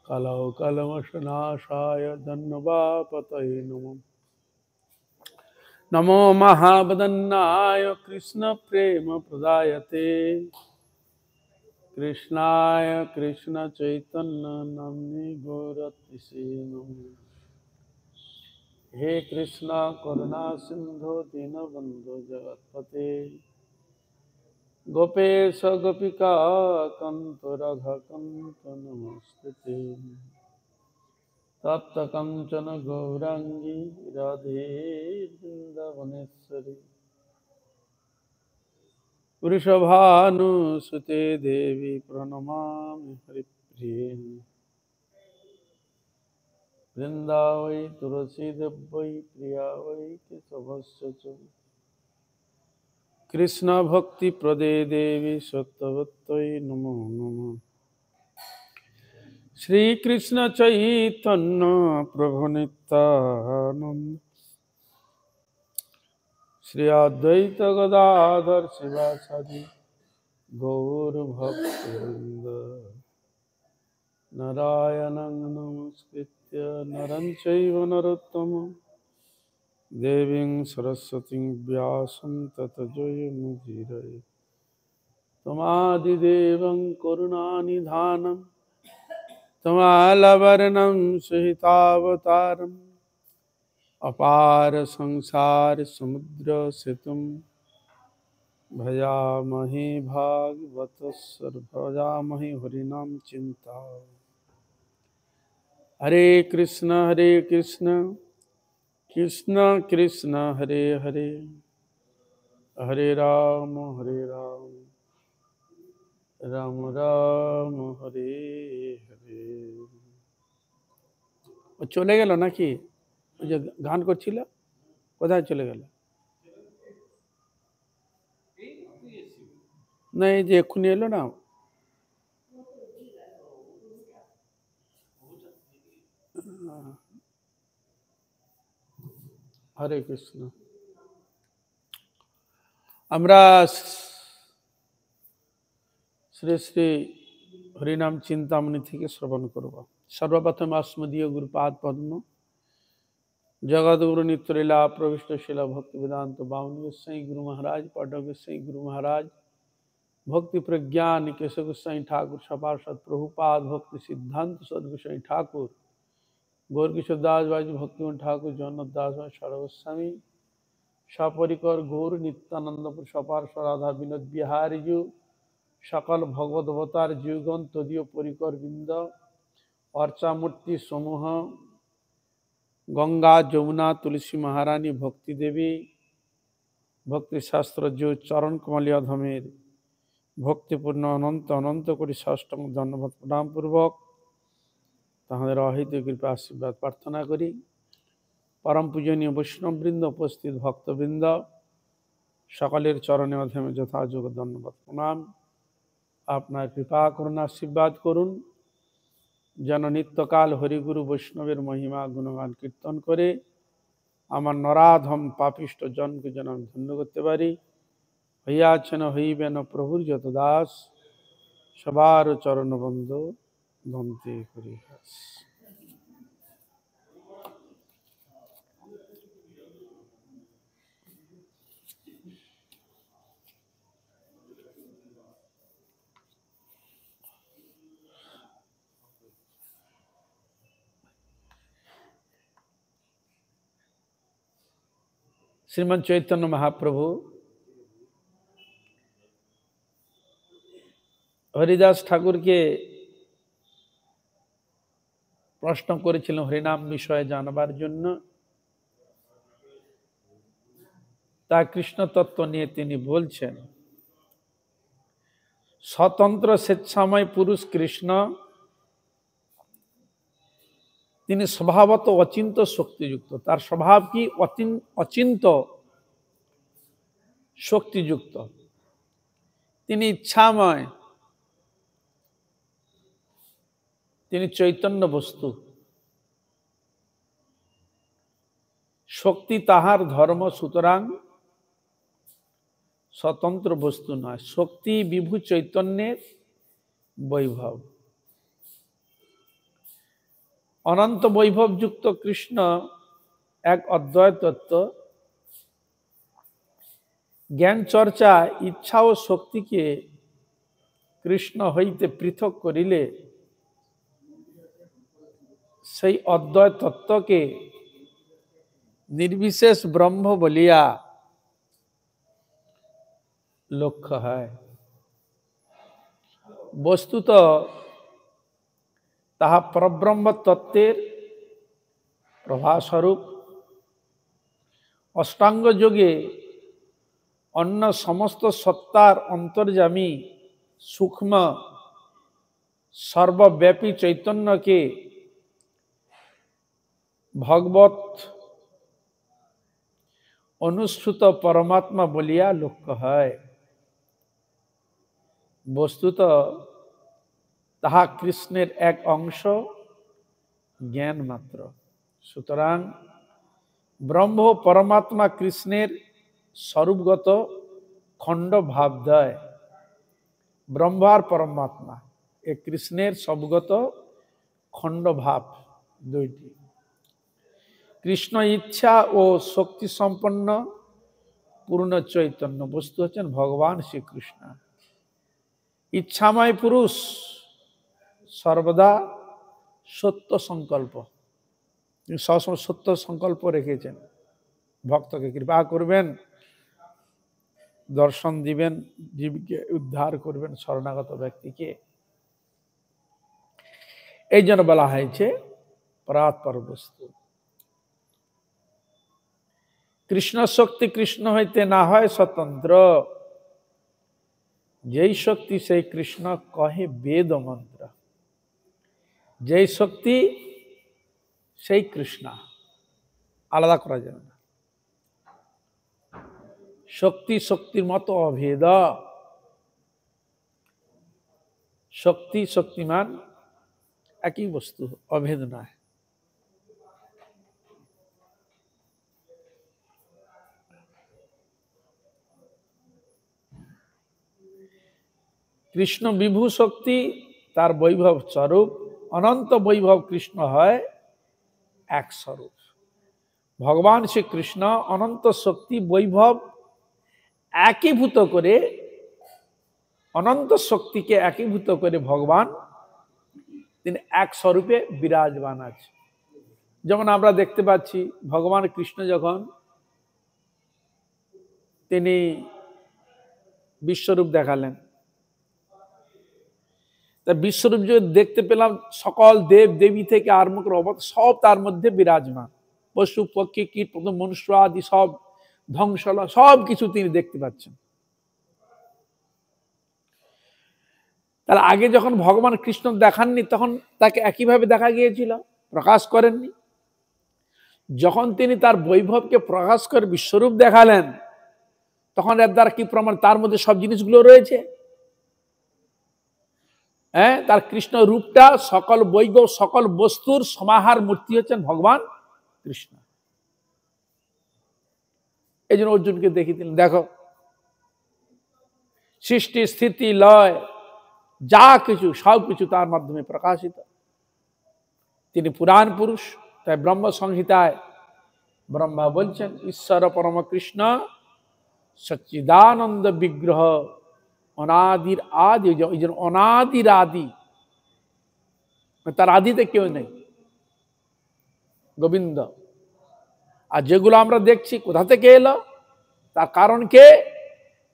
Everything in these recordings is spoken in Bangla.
कलौ कलमशनाशाय धन्यवापतये नमः। नमो महावदन्नाय कृष्ण प्रेम प्रदायते कृष्णाय कृष्ण चैतन्य नाम्ने गौरतिसे नमः। हे कृष्ण करुणा सिंधु दीनबंधु जगत्पते गोपेश गोपिका कंत राधाकांत नमस्ते। तप्त कंचन गौरांगी राधे वृंदावनेश्वरी वृषभानुसुते देवी प्रणमामि हरिप्रिये। वृंदावै तुलसी देवै प्रिया वै केशवस्य च कृष्ण भक्ति प्रदे देवी सत्यवत्यै नमो नमः। श्री कृष्ण चैतन्य प्रभु नित्यानंद श्री अद्वैत गदाधर शिवासादि गौर भक्तवृंद नारायणं नमस्कृत्य नरं चैव नरोत्तमं देवीं सरस्वतीं व्यासं ततो जयमुदीरये। त्वमादिदेवं करुणानिधानं त्वमालवर्णं सहितावतारम् अपार संसार समुद्र सेतुं भजामहे भागवतस्य भजामहे हरिनाम चिंता। हरे कृष्ण कृष्ण कृष्ण हरे हरे हरे राम राम राम हरे हरे। चले गेल ना कि गान करछिल कोথায় चले गेल? नहीं जे एखुनी एलो ना हरे कृष्ण। আমরা শ্রী শ্রী হরিনাম চিন্তামণি থেকে শ্রবণ করব। সর্বপ্রথম अस्मदीय गुरुपाद पद्म जगद्गुरु नित्यलीला प्रविष्ट शिला भक्ति वेदांत बावनी गोसाई गुरु महाराज पाठक गोसाई गुरु महाराज भक्ति प्रज्ञान केशव गोसाई ठाकुर सपार्षद प्रभुपाद भक्ति सिद्धांत सदगोसाई ठाकुर गौर किशोर दास बाजी भक्तिमोहन ठाकुर जगन्नाथ दास सारा गोस्वामी सपरिकर गौर नित्यानंदपुर सपार्षद राधा विनोद बिहारी जी सकल भगवत अवतार जीवगण तदीय परिकर बृंद अर्चा मूर्ति समूह गंगा जमुना तुलसी महारानी भक्ति देवी भक्ति शास्त्र जो चरण कमलिया धमेर भक्तिपूर्ण अनंत अनंत कोटि षष्टम धन्यवाद प्रणाम पूर्वक তাহাদের অহিত কৃপা আশীর্বাদ প্রার্থনা করি। परम पूजनीय वैष्णववृंद उपस्थित भक्तवृंद सकलेर चरणे अधमे यथायोग्य धन्यवाद प्रणाम। আপনার কৃপা করুণা আশীর্বাদ করুন যেন নিত্যকাল হরিগুরু বৈষ্ণবের মহিমা গুণগান কীর্তন করে আমার নরাধম পাপিষ্ট জনকে যেন আমি ধন্য করতে পারি। হইয়াছেন হইবেন প্রভুর যত দাস সবার চরণবন্ধ ধন্তে করি। শ্রীমৎ চৈতন্য মহাপ্রভু হরিদাস ঠাকুরকে প্রশ্ন করেছিলেন হরিনাম বিষয়ে জানবার জন্য। তা কৃষ্ণ তত্ত্ব নিয়ে তিনি বলছেন, স্বতন্ত্র স্বেচ্ছাময় পুরুষ কৃষ্ণ তিনি স্বভাবত অচিন্ত শক্তিযুক্ত। তার স্বভাব কি? অচিন্ত শক্তিযুক্ত। তিনি ইচ্ছাময়, তিনি চৈতন্য বস্তু। শক্তি তাহার ধর্ম, সুতরাং স্বতন্ত্র বস্তু নয়। শক্তি বিভু চৈতন্যের বৈভব। অনন্ত বৈভবযুক্ত কৃষ্ণ এক অদ্বয় তত্ত্ব। জ্ঞান চর্চা ইচ্ছা ও শক্তিকে কৃষ্ণ হইতে পৃথক করিলে সেই অদ্বয় তত্ত্বকে নির্বিশেষ ব্রহ্ম বলিয়া লক্ষ্য হয়। বস্তুত তাহা পরব্রহ্ম তত্ত্বের প্রভাস্বরূপ। অষ্টাঙ্গ যোগে অন্য সমস্ত সত্তার অন্তর্যামী সূক্ষ্ম সর্বব্যাপী চৈতন্যকে ভগবত অনুসৃত পরমাত্মা বলিয়া লক্ষ্য হয়। বস্তুত তাহা কৃষ্ণের এক অংশ, জ্ঞান মাত্র। সুতরাং ব্রহ্ম পরমাত্মা কৃষ্ণের স্বরূপগত খণ্ড ভাবদ্বয়। ব্রহ্ম আর পরমাত্মা এ কৃষ্ণের স্বরূপগত খণ্ড ভাব দুইটি। কৃষ্ণ ইচ্ছা ও শক্তি সম্পন্ন পূর্ণ চৈতন্য বস্তু হচ্ছেন ভগবান শ্রীকৃষ্ণ। ইচ্ছাময় পুরুষ, সর্বদা সত্য সংকল্প, সবসময় সত্য সংকল্প রেখেছেন। ভক্তকে কৃপা করবেন, দর্শন দিবেন, জীবকে উদ্ধার করবেন, শরণাগত ব্যক্তিকে। এই জন্য বলা হয়েছে পরাৎপর বস্তু। কৃষ্ণ শক্তি কৃষ্ণ হইতে না হয় স্বতন্ত্র। যেই শক্তি সেই কৃষ্ণ কহে বেদ মন্ত্র। যেই শক্তি সেই কৃষ্ণ, আলাদা করা যাবে না। শক্তি শক্তির মতো অভেদ। শক্তি শক্তিমান একই বস্তু, অভেদ নয়। কৃষ্ণ বিভু শক্তি তার বৈভব স্বরূপ। অনন্ত বৈভব কৃষ্ণ হয় এক স্বরূপ। ভগবান শ্রীকৃষ্ণ অনন্ত শক্তি বৈভব একীভূত করে, অনন্ত শক্তিকে একীভূত করে ভগবান তিনি এক স্বরূপে বিরাজমান আছে। যেমন আমরা দেখতে পাচ্ছি ভগবান কৃষ্ণ যখন তিনি বিশ্বরূপ দেখালেন, তা বিশ্বরূপ যে দেখতে পেলাম সকল দেব দেবী থেকে আরম্ভ করে সব তার মধ্যে বিরাজমান। পশু পক্ষী কীট পতঙ্গ মনুষ্য আদি সব ধ্বংসলা সব কিছু তিনি দেখতে পাচ্ছেন। তার আগে যখন ভগবান কৃষ্ণ দেখাননি তখন তাকে একইভাবে দেখা গিয়েছিল, প্রকাশ করেননি। যখন তিনি তার বৈভবকে প্রকাশ করে বিশ্বরূপ দেখালেন তখন এর দ্বারা কি প্রমাণ? তার মধ্যে সব জিনিসগুলো রয়েছে। হ্যাঁ, তার কৃষ্ণ রূপটা সকল বৈভব সকল বস্তুর সমাহার মূর্তি হচ্ছেন ভগবান কৃষ্ণ। এই জন্য অর্জুনকে দেখিয়েছিলেন, দেখো সৃষ্টি স্থিতি লয় যা কিছু সব কিছু তার মাধ্যমে প্রকাশিত। তিনি পুরাণ পুরুষ। তাই ব্রহ্ম সংহিতায় ব্রহ্মা বলছেন ঈশ্বর পরম কৃষ্ণ সচ্চিদানন্দ বিগ্রহ অনাদির আদি। ওই জন্য অনাদির আদি, তার আদিতে কেউ নেই, গোবিন্দ। আর যেগুলো আমরা দেখছি কোথা থেকে এলো? তার কারণ কে?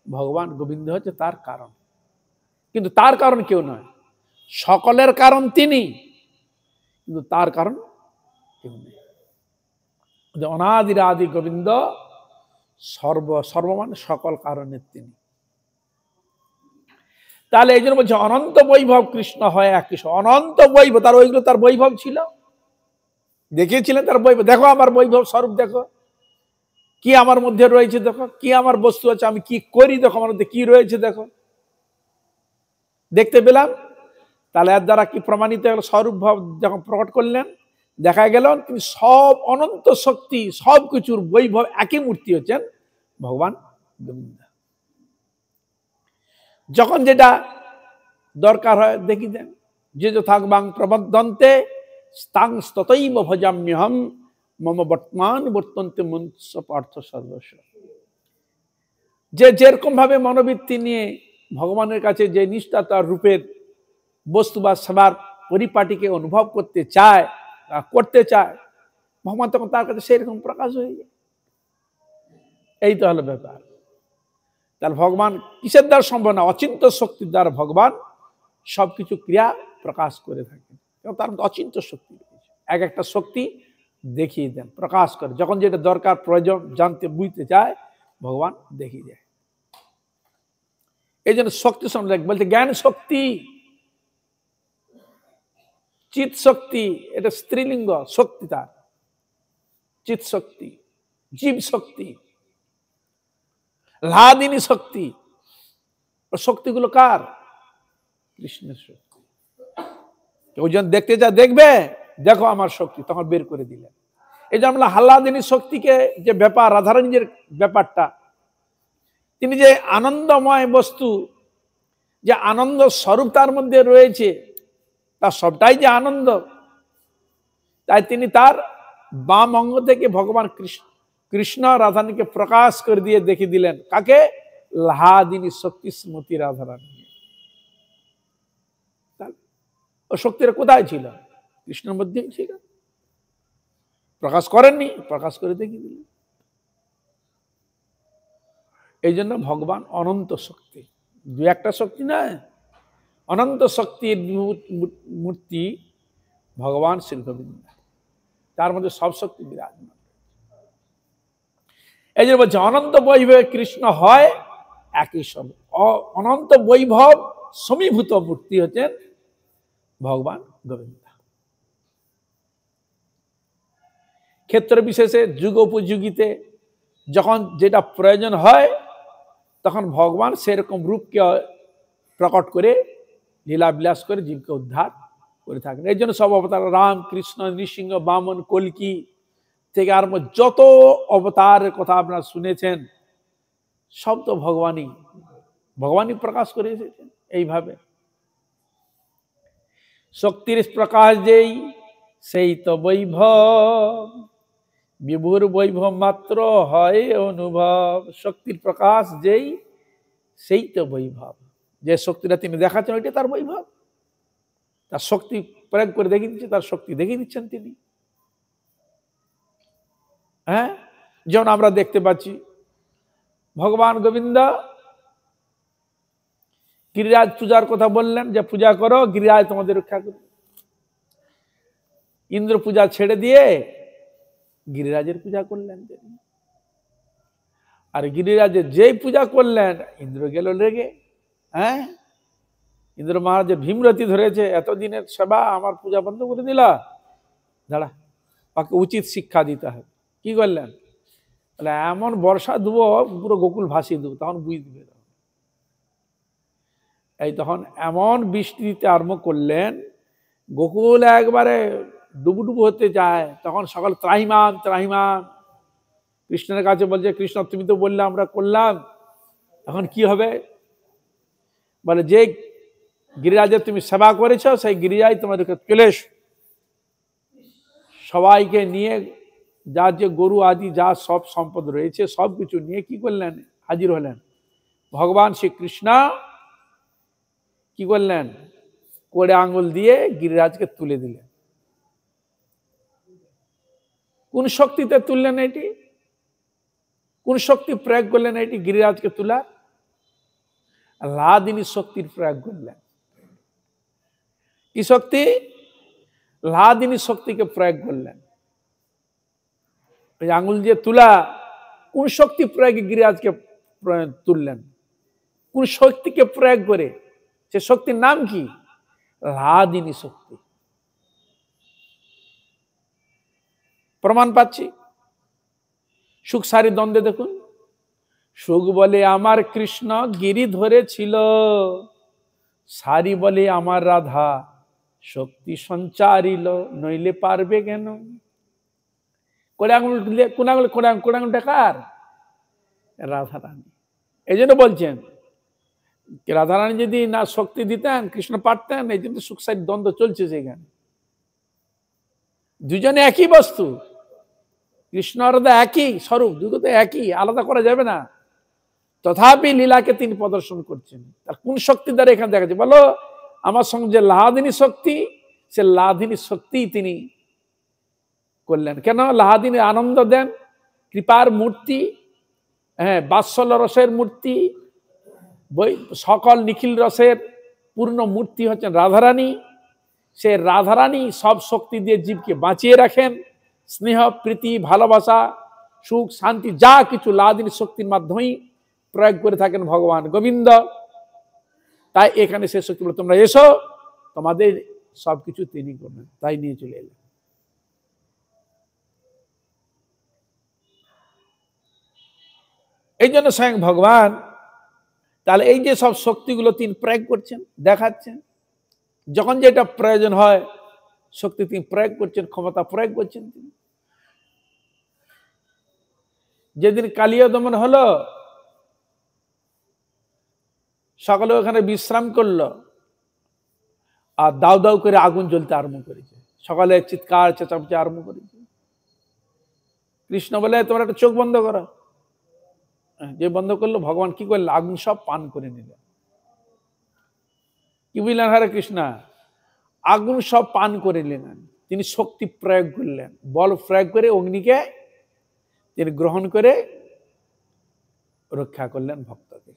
ভগবান গোবিন্দ হচ্ছে তার কারণ, কিন্তু তার কারণ কেউ নয়। সকলের কারণ তিনি, কিন্তু তার কারণ কেউ নেই। অনাদির আদি গোবিন্দ সর্বমান সকল কারণের তিনি। তাহলে এই জন্য বলছে অনন্ত বৈভব কৃষ্ণ হয় এক কৃষ্ণ। অনন্ত বৈভব, তার ওইগুলো তার বৈভব ছিল, দেখিয়েছিলেন তার বৈভব। দেখো আমার বৈভব স্বরূপ, দেখো কি আমার মধ্যে রয়েছে, দেখো কি আমার বস্তু আছে, আমি কি করি, দেখো আমার মধ্যে কি রয়েছে, দেখো দেখতে পেলাম। তাহলে এর দ্বারা কি প্রমাণিত হলো? স্বরূপ ভাব যখন প্রকট করলেন দেখা গেল তিনি সব অনন্ত শক্তি সব কিছুর বৈভব একই মূর্তি হচ্ছেন ভগবান গোবিন্দ। যখন যেটা দরকার হয় দেখি দেন, যে থাকবাং প্রবদন্তে স্তাং ততৈব ভজাম্যহম মম বর্তমান বর্তন্তে মনুষ্য পার্থ সর্বস্ব। যে যেরকম ভাবে মনোবৃত্তি নিয়ে ভগবানের কাছে যে নিষ্ঠা তার রূপের বস্তু বা সেবার পরিপাটিকে অনুভব করতে চায়, ভগবান তখন তার কাছে সেই রকম প্রকাশ হয়ে যায়। এই তো হলো ব্যাপার। তাহলে ভগবান কিসের দ্বারা সম্ভব না? অচিন্ত শক্তির দ্বারা ভগবান সবকিছু ক্রিয়া প্রকাশ করে থাকেন। তার অচিন্ত শক্তি রয়েছে, এক একটা শক্তি দেখিয়ে দেন, প্রকাশ করে। যখন যেটা দরকার প্রয়োজন জানতে বুঝতে চায়, ভগবান দেখিয়ে দেয়। এই জন্য শক্তি সম্বন্ধে বলতে জ্ঞান শক্তি, চিৎ শক্তি, এটা স্ত্রীলিঙ্গ শক্তি, তার চিৎ শক্তি, জীব শক্তি, লাদিনী শক্তি। শক্তিগুলো কার? কৃষ্ণের শক্তি। ওই জন্য দেখতে যা দেখবে, দেখো আমার শক্তি, তখন বের করে দিলেন। এই যে আমরা হাল্লাদিনী শক্তিকে যে ব্যাপার, রাধারানীর ব্যাপারটা, তিনি যে আনন্দময় বস্তু, যে আনন্দ স্বরূপ তার মধ্যে রয়েছে, তার সবটাই যে আনন্দ, তাই তিনি তার বাম অঙ্গ থেকে ভগবান কৃষ্ণ রাধারানীকে প্রকাশ করে দিয়ে দেখিয়ে দিলেন। কাকে? লাহাদিনী শক্তি স্মৃতি রাধারানী। ও শক্তিটা কোথায় ছিল? কৃষ্ণের মধ্যেই ছিল। প্রকাশ করেননি, প্রকাশ করে দেখিয়ে দিলেন। এই জন্য ভগবান অনন্ত শক্তি, দু একটা শক্তি নয়, অনন্ত শক্তির মূর্তি ভগবান শ্রী গোবিন্দ। তার মধ্যে সব শক্তি বিরাজমান। এই জন্য বলছে অনন্ত বৈভবে কৃষ্ণ হয় একই স্বরূপ। অনন্ত বৈভব সমীভূত মূর্তি হচ্ছেন ভগবান গোবিন্দ। ক্ষেত্র বিশেষে যুগ উপযোগীতে যখন যেটা প্রয়োজন হয়, তখন ভগবান সেরকম রূপকে প্রকট করে লীলা বিলাস করে জীবকে উদ্ধার করে থাকেন। এই জন্য সব অবতার, রাম, কৃষ্ণ, নৃসিংহ, বামন, কল্কি থেকে আরম্ভ যত অবতারের কথা আপনারা শুনেছেন, সব তো ভগবানই প্রকাশ করে এসেছেন এইভাবে। শক্তির প্রকাশ যেই, সেই তো বৈভব, বিভুর বৈভব মাত্র হয় অনুভব। শক্তির প্রকাশ যেই, সেই তো বৈভব। যে শক্তিটা তিনি দেখাচ্ছেন, ওইটা তার বৈভব। তার শক্তি প্রয়োগ করে দেখিয়ে দিচ্ছে, তার শক্তি দেখিয়ে দিচ্ছেন তিনি। হ্যাঁ, যেমন আমরা দেখতে পাচ্ছি ভগবান গোবিন্দ গিরিরাজ পূজার কথা বললেন, যে পূজা করো, গিরিরাজ তোমাদের রক্ষা করবে। ইন্দ্র পূজা ছেড়ে দিয়ে গিরিরাজের পূজা করলেন তিনি। আর গিরিরাজের যেই পূজা করলেন, ইন্দ্র গেল রেগে। হ্যাঁ, ইন্দ্র মহারাজের ভীমরতি ধরেছে, এতদিনের সেবা আমার পূজা বন্ধ করে দিলা, দাঁড়া, তাকে উচিত শিক্ষা দিতে হবে। কি করলেন? বলে এমন বর্ষা দেবো, পুরো গোকুল ভাসিয়ে দেবো, তখন বুঝবে। এই তখন এমন বৃষ্টি দিতে আরম্ভ করলেন, গোকুল একবারে ডুবুডুবু হতে যায়। তখন সকল ত্রাহিমাম ত্রাহিমাম কৃষ্ণের কাছে বলছে, কৃষ্ণ তুমি তো বললে, আমরা করলাম, এখন কি হবে? বলে যে গিরিরাজের তুমি সেবা করেছ, সেই গিরিরাজ তোমাদেরকে চলে এসো। সবাইকে নিয়ে, যার যে গরু আদি যা সব সম্পদ রয়েছে, সব কিছু নিয়ে কি করলেন? হাজির হলেন। ভগবান শ্রীকৃষ্ণ কি করলেন? কোড়ে আঙ্গুল দিয়ে গিরিরাজকে তুলে দিলেন। কোন শক্তিতে তুললেন এটি? কোন শক্তি প্রয়োগ করলেন এটি গিরিরাজকে তোলা? লাদিনী শক্তির প্রয়োগ করলেন। কি শক্তি? লাদিনী শক্তিকে প্রয়োগ করলেন। ওই আঙ্গুল দিয়ে তুলা, কোন শক্তি প্রয়োগে গিরিরাজকে তুললেন? কোন শক্তিকে প্রয়োগ করে? সে শক্তির নাম কি? লাদিনী শক্তি। প্রমাণ পাচ্ছি সুখ সারি দ্বন্দ্বে। দেখুন, সুখ বলে আমার কৃষ্ণ গিরি ধরেছিল, সারি বলে আমার রাধা শক্তি সঞ্চারিল, নইলে পারবে কেন? কোন আঙুলটা কার? রাধারানী। এই জন্য বলছেন, রাধারানী যদি না শক্তি দিতেন, কৃষ্ণ পারতেন। এই জন্য সুখ সারি দ্বন্দ্ব চলছে সেখানে। দুজনে একই বস্তু, কৃষ্ণ রাধা একই স্বরূপ, দুটো তো একই, আলাদা করা যাবে না। তথাপি লীলাকে তিনি প্রদর্শন করছেন। তার কোন শক্তি দ্বারা এখানে দেখা যাচ্ছে? বলো, আমার সঙ্গে যে লাহাদিনী শক্তি, সে লাহাদিনী শক্তি তিনি করলেন। কেন? লাহাদিনী আনন্দ দেন, কৃপার মূর্তি, হ্যাঁ, বাৎসল্য রসের মূর্তি, সকল নিখিল রসের পূর্ণ মূর্তি হচ্ছেন রাধারানী। সে রাধারানী সব শক্তি দিয়ে জীবকে বাঁচিয়ে রাখেন। স্নেহ, প্রীতি, ভালোবাসা, সুখ, শান্তি যা কিছু লাহাদিনী শক্তির মাধ্যমেই প্রয়োগ করে থাকেন ভগবান গোবিন্দ। তাই এখানে সে শক্তি বলে, তোমরা এসো, তোমাদের সবকিছু তিনি করবেন। তাই নিয়ে চলে এলেন। এই জন্য স্বয়ং ভগবান তাহলে এই যে সব শক্তিগুলো তিনি প্রয়োগ করছেন, দেখাচ্ছেন। যখন যেটা প্রয়োজন হয় শক্তি তিনি প্রয়োগ করছেন, ক্ষমতা প্রয়োগ করছেন তিনি। যেদিন কালীয় দমন হলো, সকালে ওখানে বিশ্রাম করলো, আর দাউ দাউ করে আগুন জ্বলতে আরম্ভ করেছে। সকালে চিৎকার চেঁচামেচি আরম্ভ করেছে। কৃষ্ণ বলে, তোমরা একটা চোখ বন্ধ করো। যে বন্ধ করলো, ভগবান কি করলেন? আগুন সব পান করে নিলেন। কি বুঝলেন হরে কৃষ্ণ? আগুন সব পান করে নিলেন। তিনি শক্তি প্রয়োগ করলেন, বল প্রয়োগ করে অগ্নিকে তিনি গ্রহণ করে রক্ষা করলেন ভক্তকে,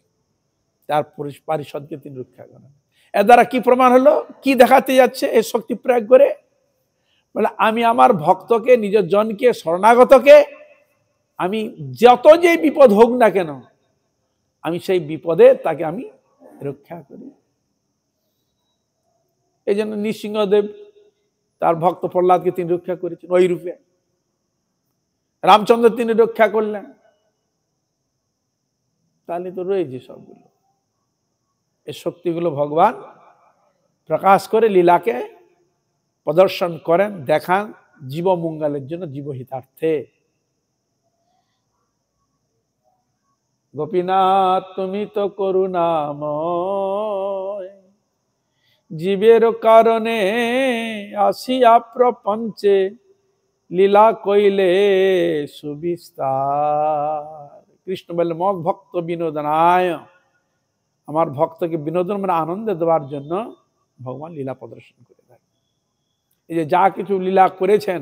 তার পারিষদকে তিনি রক্ষা করেন। এর দ্বারা কি প্রমাণ হলো? কি দেখাতে যাচ্ছে এই শক্তি প্রয়োগ করে? বলে, আমি আমার ভক্তকে, নিজের জনকে, শরণাগতকে, আমি যত যে বিপদ হোক না কেন, আমি সেই বিপদে তাকে আমি রক্ষা করি। এই জন্য নৃসিংহদেব তার ভক্ত প্রহ্লাদকে তিনি রক্ষা করেছেন ওই রূপে। রামচন্দ্র তিনি রক্ষা করলেন। তাহলে তো রয়েছে সবগুলো। এই শক্তিগুলো ভগবান প্রকাশ করে লীলাকে প্রদর্শন করেন, দেখান জীব মঙ্গলের জন্য, জীবহিতার্থে। গোপীনাথ তুমি তো করুণাময়, জীবের কারণে আসিয়া প্রপঞ্চে, লীলা কইলে সুবিস্তার। কৃষ্ণ বললেন, মগ ভক্ত বিনোদনায়, আমার ভক্তকে বিনোদন মানে আনন্দ দেওয়ার জন্য ভগবান লীলা প্রদর্শন করে থাকে। এই যে যা কিছু লীলা করেছেন,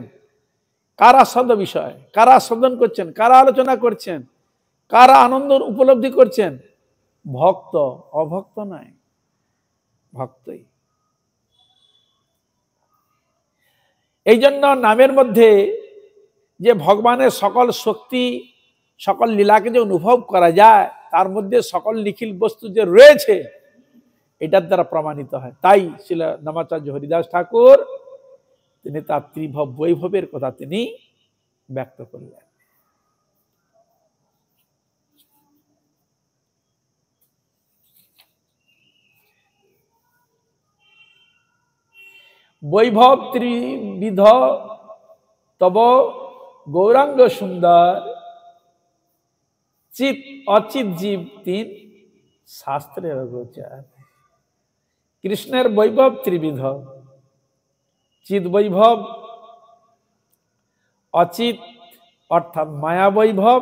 কারা আস্বাদ্য বিষয়, কারা আস্বাদন করছেন, কারা আলোচনা করছেন, কারা আনন্দ উপলব্ধি করছেন? ভক্ত, অভক্ত নয়, ভক্তই। এই জন্য নামের মধ্যে যে ভগবানের সকল শক্তি, সকল লীলাকে যে অনুভব করা যায়, তার মধ্যে সকল নিখিল বস্তু যে রয়েছে, এটার দ্বারা প্রমাণিত হয়। তাই ছিল নামাচার্য হরিদাস ঠাকুর তিনি তার ত্রিভব বৈভবের কথা তিনি ব্যক্ত করলেন। বৈভব ত্রিবিধ তব গৌরাঙ্গ সুন্দর, চিত অচিত জীব তিন শাস্ত্রের গোচর। কৃষ্ণের বৈভব ত্রিবিধ, চিত বৈভব, অচিত অর্থাৎ মায়া বৈভব,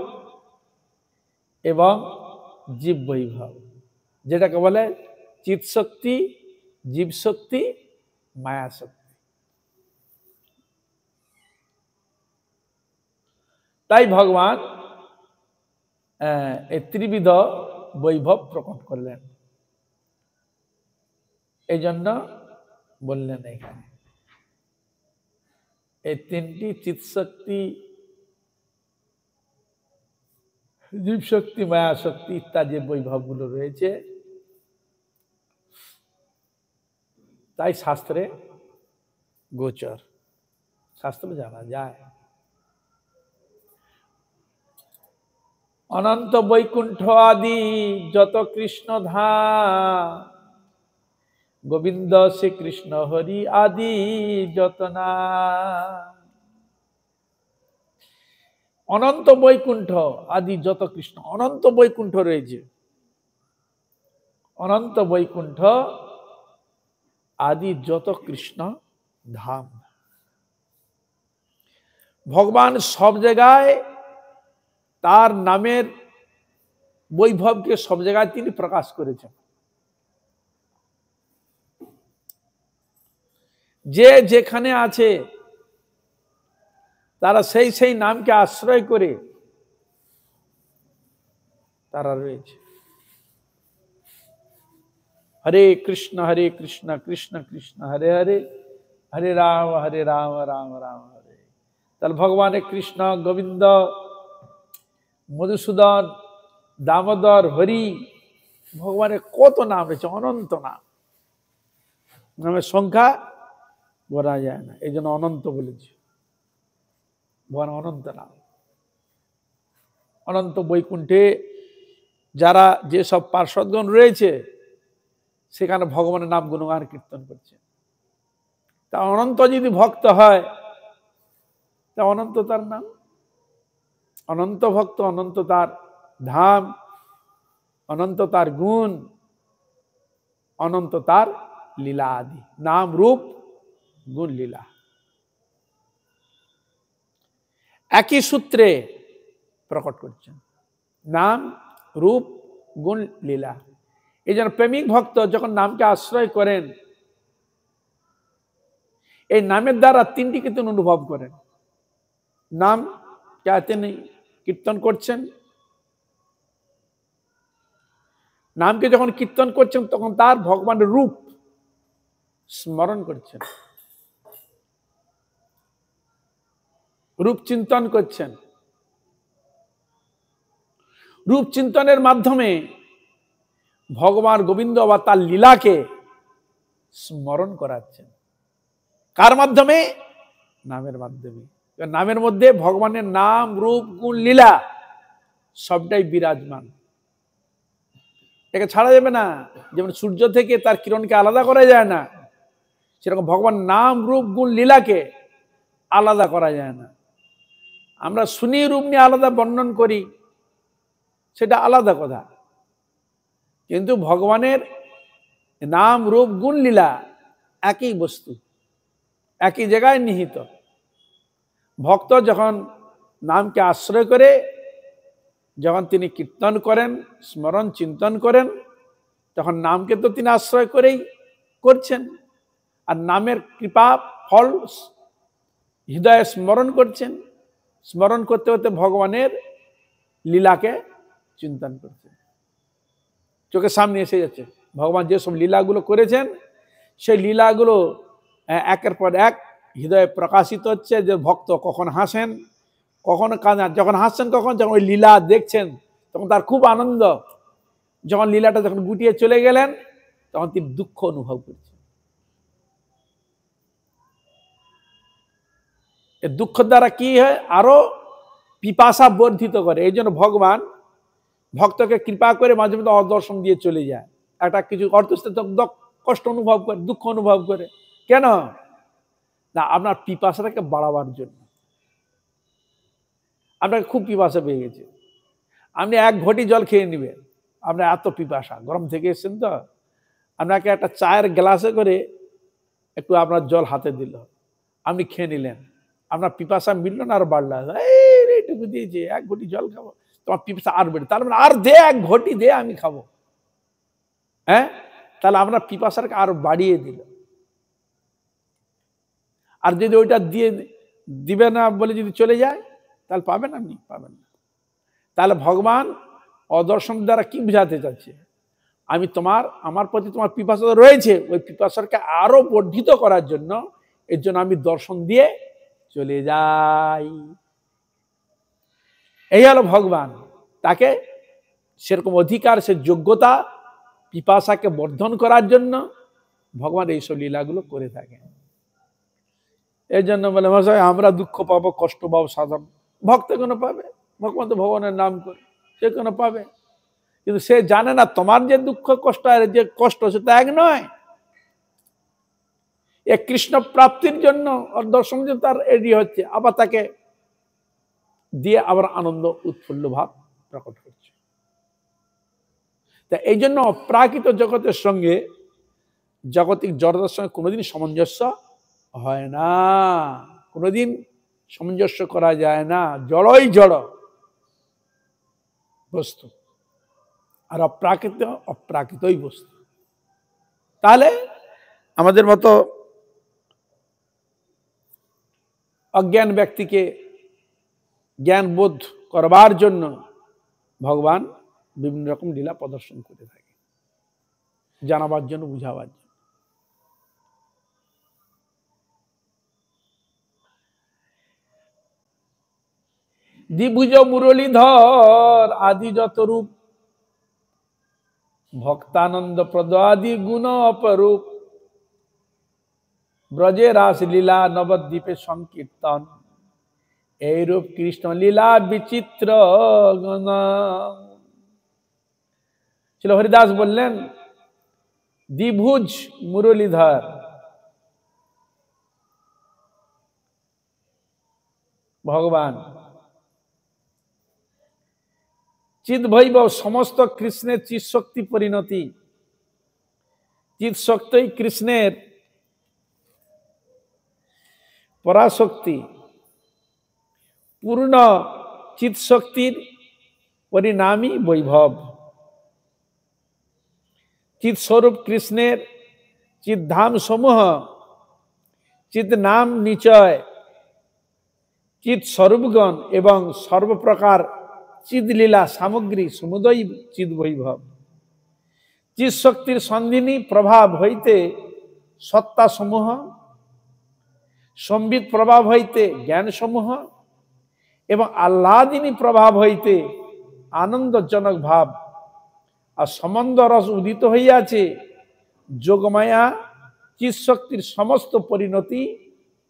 এবং জীব বৈভব, যেটাকে বলে চিত শক্তি, জীব শক্তি, মায়া শক্তি। তাই ভগবান এই ত্রিবিধ বৈভব প্রকট করলেন। এই জন্য বললেন এখানে এই তিনটি চিত শক্তি, জীব শক্তি, মায়া শক্তি ইত্যাদি বৈভবগুলো রয়েছে, তাই শাস্ত্রে গোচর, শাস্ত্রে জানা যায়। অনন্ত বৈকুণ্ঠ আদি যত কৃষ্ণ ধাম, গোবিন্দ শ্রীকৃষ্ণ হরি আদি যত নাম। অনন্ত বৈকুণ্ঠ আদি যত কৃষ্ণ, অনন্ত বৈকুণ্ঠ রয়েছে, অনন্ত বৈকুণ্ঠ আদি যত কৃষ্ণ ধাম। ভগবান সব জায়গায় তার নামের বৈভবকে সব জায়গায় তিনি প্রকাশ করেছেন। যে যেখানে আছে তারা সেই সেই নামকে আশ্রয় করে তারা রয়েছে। হরে কৃষ্ণ কৃষ্ণ কৃষ্ণ হরে হরে, হরে রাম রাম রাম হরে। তাহলে ভগবানের কৃষ্ণ, গোবিন্দ, মধুসূদন, দামোদর, হরি, ভগবানের কত নাম রয়েছে, অনন্ত নাম, নামের সংখ্যা বলা যায় না, এই জন্য অনন্ত বলেছি। ভগবান অনন্ত নাম। অনন্ত বৈকুণ্ঠে যারা যেসব পার্শ্বদগণ রয়েছে সেখানে ভগবানের নাম গুণগান কীর্তন করছে। তা অনন্ত যদি ভক্ত হয় তা অনন্ত তার নাম, অনন্ত ভক্ত, অনন্ত তার ধাম, অনন্ত তার গুণ, অনন্ত তার লীলা আদি, নাম রূপ গুণ লীলা একই সূত্রে প্রকট করছেন। নাম রূপ গুণ লীলা। এই জন্য প্রেমিক ভক্ত যখন নামকে আশ্রয় করেন, এই নামের দ্বারা তিনটিকে তিনি অনুভব করেন। নাম কে তিনি কীর্তন করছেন, নামকে যখন কীর্তন করছেন তখন তার ভগবানের রূপ স্মরণ করছেন, রূপ চিন্তন করছেন। রূপ চিন্তনের মাধ্যমে ভগবান গোবিন্দ বা তার লীলাকে স্মরণ করাচ্ছেন। কার মাধ্যমে? নামের মাধ্যমে। নামের মধ্যে ভগবানের নাম রূপ গুণ লীলা সবটাই বিরাজমান, একে ছাড়া যাবে না। যেমন সূর্য থেকে তার কিরণকে আলাদা করা যায় না, সেরকম ভগবান নাম রূপ গুণ লীলাকে আলাদা করা যায় না। আমরা শুনি রূপ নিয়ে আলাদা বর্ণন করি, সেটা আলাদা কথা, কিন্তু ভগবানের নাম রূপ গুণ লীলা একই বস্তু, একই জায়গায় নিহিত। ভক্ত যখন নামকে আশ্রয় করে, যখন তিনি কীর্তন করেন, স্মরণ চিন্তন করেন, তখন নামকে তো তিনি আশ্রয় করেই করছেন, আর নামের কৃপা ফল হৃদয়ে স্মরণ করছেন। স্মরণ করতে করতে ভগবানের লীলাকে চিন্তন করছেন, চোখের সামনে এসে যাচ্ছে। ভগবান যেসব লীলাগুলো করেছেন সেই লীলাগুলো একের পর এক হৃদয়ে প্রকাশিত হচ্ছে। যে ভক্ত কখন হাসেন, কখনো কাঁদেন। যখন হাসছেন কখন? যখন ওই লীলা দেখছেন তখন তার খুব আনন্দ। যখন লীলাটা যখন গুটিয়ে চলে গেলেন তখন তিনি দুঃখ অনুভব করছেন। এই দুঃখ দ্বারা কি হয়? আরো পিপাসা বর্ধিত করে। এই জন্য ভগবান ভক্তকে কৃপা করে মাঝে মধ্যে অদর্শন দিয়ে চলে যায়। একটা কিছু কষ্ট অনুভব করে, দুঃখ অনুভব করে। কেন? না, আপনার পিপাসাটাকে বাড়াবার জন্য। আপনাকে খুব পিপাসা পেয়ে গেছে, আপনি এক ঘটি জল খেয়ে নেবেন, আপনার এত পিপাসা, গরম থেকে এসেছেন তো, আপনাকে একটা চায়ের গ্লাসে করে একটু আপনার জল হাতে দিল, আপনি খেয়ে নিলেন, আপনার পিপাসা মিলল না, আর বাড়লো, এইটুকু দিয়েছে, এক ঘটি জল খাবো, তোমার পিপাসা আর বেড়ে, তার মানে আর দে, এক ঘটি দে, আমি খাবো। হ্যাঁ, তাহলে আপনার পিপাসাকে আরো বাড়িয়ে দিল। আর যদি ওইটা দিয়ে দিবে না বলে যদি চলে যায় তাহলে পাবেন? আপনি পাবেন না। তাহলে ভগবান অদর্শন দ্বারা কি বুঝাতে চাচ্ছে? আমি আমার প্রতি তোমার পিপাসা রয়েছে, ওই পিপাসাকে আরো বর্ধিত করার জন্য, এর জন্য আমি দর্শন দিয়ে চলে যাই। এই হলো ভগবান। তাকে সেরকম অধিকার, সে যোগ্যতা, পিপাসাকে বর্ধন করার জন্য ভগবান এইসব লীলাগুলো করে থাকেন। এই জন্য বলে মশাই, আমরা দুঃখ পাবো, কষ্ট পাবো, সাধারণ ভক্ত কেন পাবে? ভগবান তো ভগবানের নাম করে, সে কেন পাবে? কিন্তু সে জানে না তোমার যে দুঃখ কষ্ট, আর যে কষ্ট সেটা এক নয়। এ কৃষ্ণ প্রাপ্তির জন্য দর্শন যে তার এডি হচ্ছে, আবার তাকে দিয়ে আবার আনন্দ উৎফুল্ল ভাব প্রকট করছে। তা এই জন্য অপ্রাকৃত জগতের সঙ্গে জাগতিক জড়তার সঙ্গে কোনোদিন সামঞ্জস্য হয় না, কোনোদিন সামঞ্জস্য করা যায় না। জড়ই জড় বস্তু, আর অপ্রাকৃত অপ্রাকৃতই বস্তু। তাহলে আমাদের মতো অজ্ঞান ব্যক্তিকে জ্ঞান বোধ করবার জন্য ভগবান বিভিন্ন রকম লীলা প্রদর্শন করে থাকে, জানাবার জন্য, বুঝাবার জন্য। দ্বিভুজ মুরলীধর আদি যত রূপ, ভক্তানন্দ প্রদ আদি গুণ অপরূপ, ব্রজে রাস লীলা নবদ্বীপে সংকীর্তন, এইরূপ কৃষ্ণ লীলা বিচিত্র গণ। ছিল হরিদাস বললেন দ্বিভুজ মুরলীধর, ভগবান চিৎ বৈভব, সমস্ত কৃষ্ণের চিৎ শক্তি পরিণতি। চিৎ শক্তি কৃষ্ণের পরাশক্তি, পূর্ণ চিৎ শক্তির পরিণামী বৈভব। চিৎ স্বরূপ কৃষ্ণের চিৎ ধাম সমূহ, চিৎ নাম নিচয়, চিৎ স্বরূপগণ এবং সর্বপ্রকার চিৎ লীলা সামগ্রী সমুদয় চিৎ বৈভব। চিৎ শক্তির সন্ধিনী প্রভাব হইতে সত্তা সমূহ, সম্বিত প্রভাব হইতে জ্ঞান সমূহ এবং আহ্লাদিনী প্রভাব হইতে আনন্দজনক ভাব, আর সম্বন্ধ রস উদিত হইয়াছে। যোগমায়া চিৎ শক্তির সমস্ত পরিণতি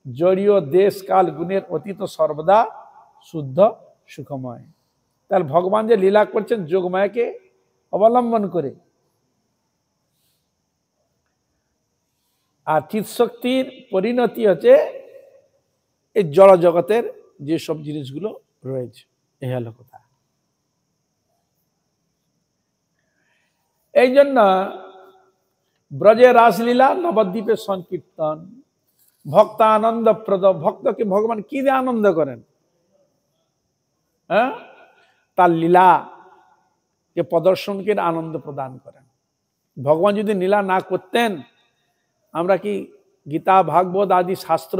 জড়ীয় দেশ কাল গুণের অতীত সর্বদা শুদ্ধ সুখময়। তাহলে ভগবান যে লীলা করছেন যোগমায়াকে অবলম্বন করে, আর চিৎ শক্তির পরিণতি হচ্ছে এই জড় জগতের যেসব জিনিসগুলো রয়েছে। এই হলো কথা। এই জন্য ব্রজে রাসলীলা নবদ্বীপে সংকীর্তন, ভক্ত আনন্দ প্রদ। ভক্তকে ভগবান কি দিয়ে আনন্দ করেন? হ্যাঁ, তার লীলা কে প্রদর্শনকে আনন্দ প্রদান করেন। ভগবান যদি লীলা না করতেন আমরা কি গীতা ভাগবত আদি শাস্ত্র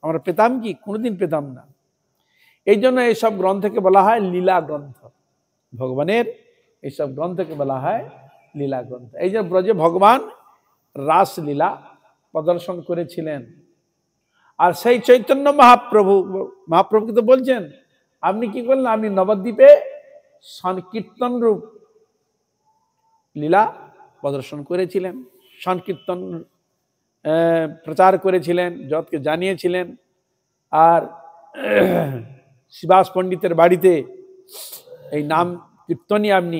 আমরা পেতাম কি? কোনোদিন পেতাম না। এই জন্য এইসব গ্রন্থকে বলা হয় লীলা গ্রন্থ। ভগবানের এইসব গ্রন্থকে বলা হয় লীলা গ্রন্থ। এই যে ব্রজে ভগবান রাসলীলা প্রদর্শন করেছিলেন, আর সেই চৈতন্য মহাপ্রভুকে তো বলছেন আপনি কি করলেন? আপনি নবদ্বীপে সংকীর্তন রূপ লীলা প্রদর্শন করেছিলেন, সংকীর্তন প্রচার করেছিলেন, জগৎকে জানিয়েছিলেন। আর শিবাস পণ্ডিতের বাড়িতে এই নাম কীর্তনই আপনি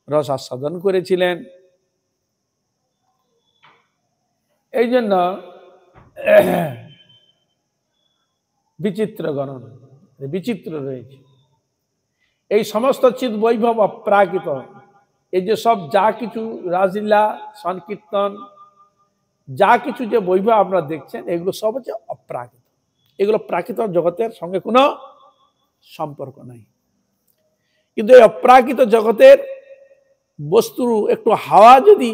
রস আস্বাদন করেছিলেন। এই জন্য বিচিত্র গণন, বিচিত্র রয়েছে। এই সমস্ত চিৎ বৈভব অপ্রাকৃত। এই যে সব যা কিছু রাসলীলা সংকীর্তন যা কিছু যে বৈভব আপনারা দেখছেন এগুলো সব হচ্ছে অপ্রাকৃত। এগুলো প্রাকৃত জগতের সঙ্গে কোনো সম্পর্ক নাই। কিন্তু এই অপ্রাকৃত জগতের বস্তুর একটু হাওয়া যদি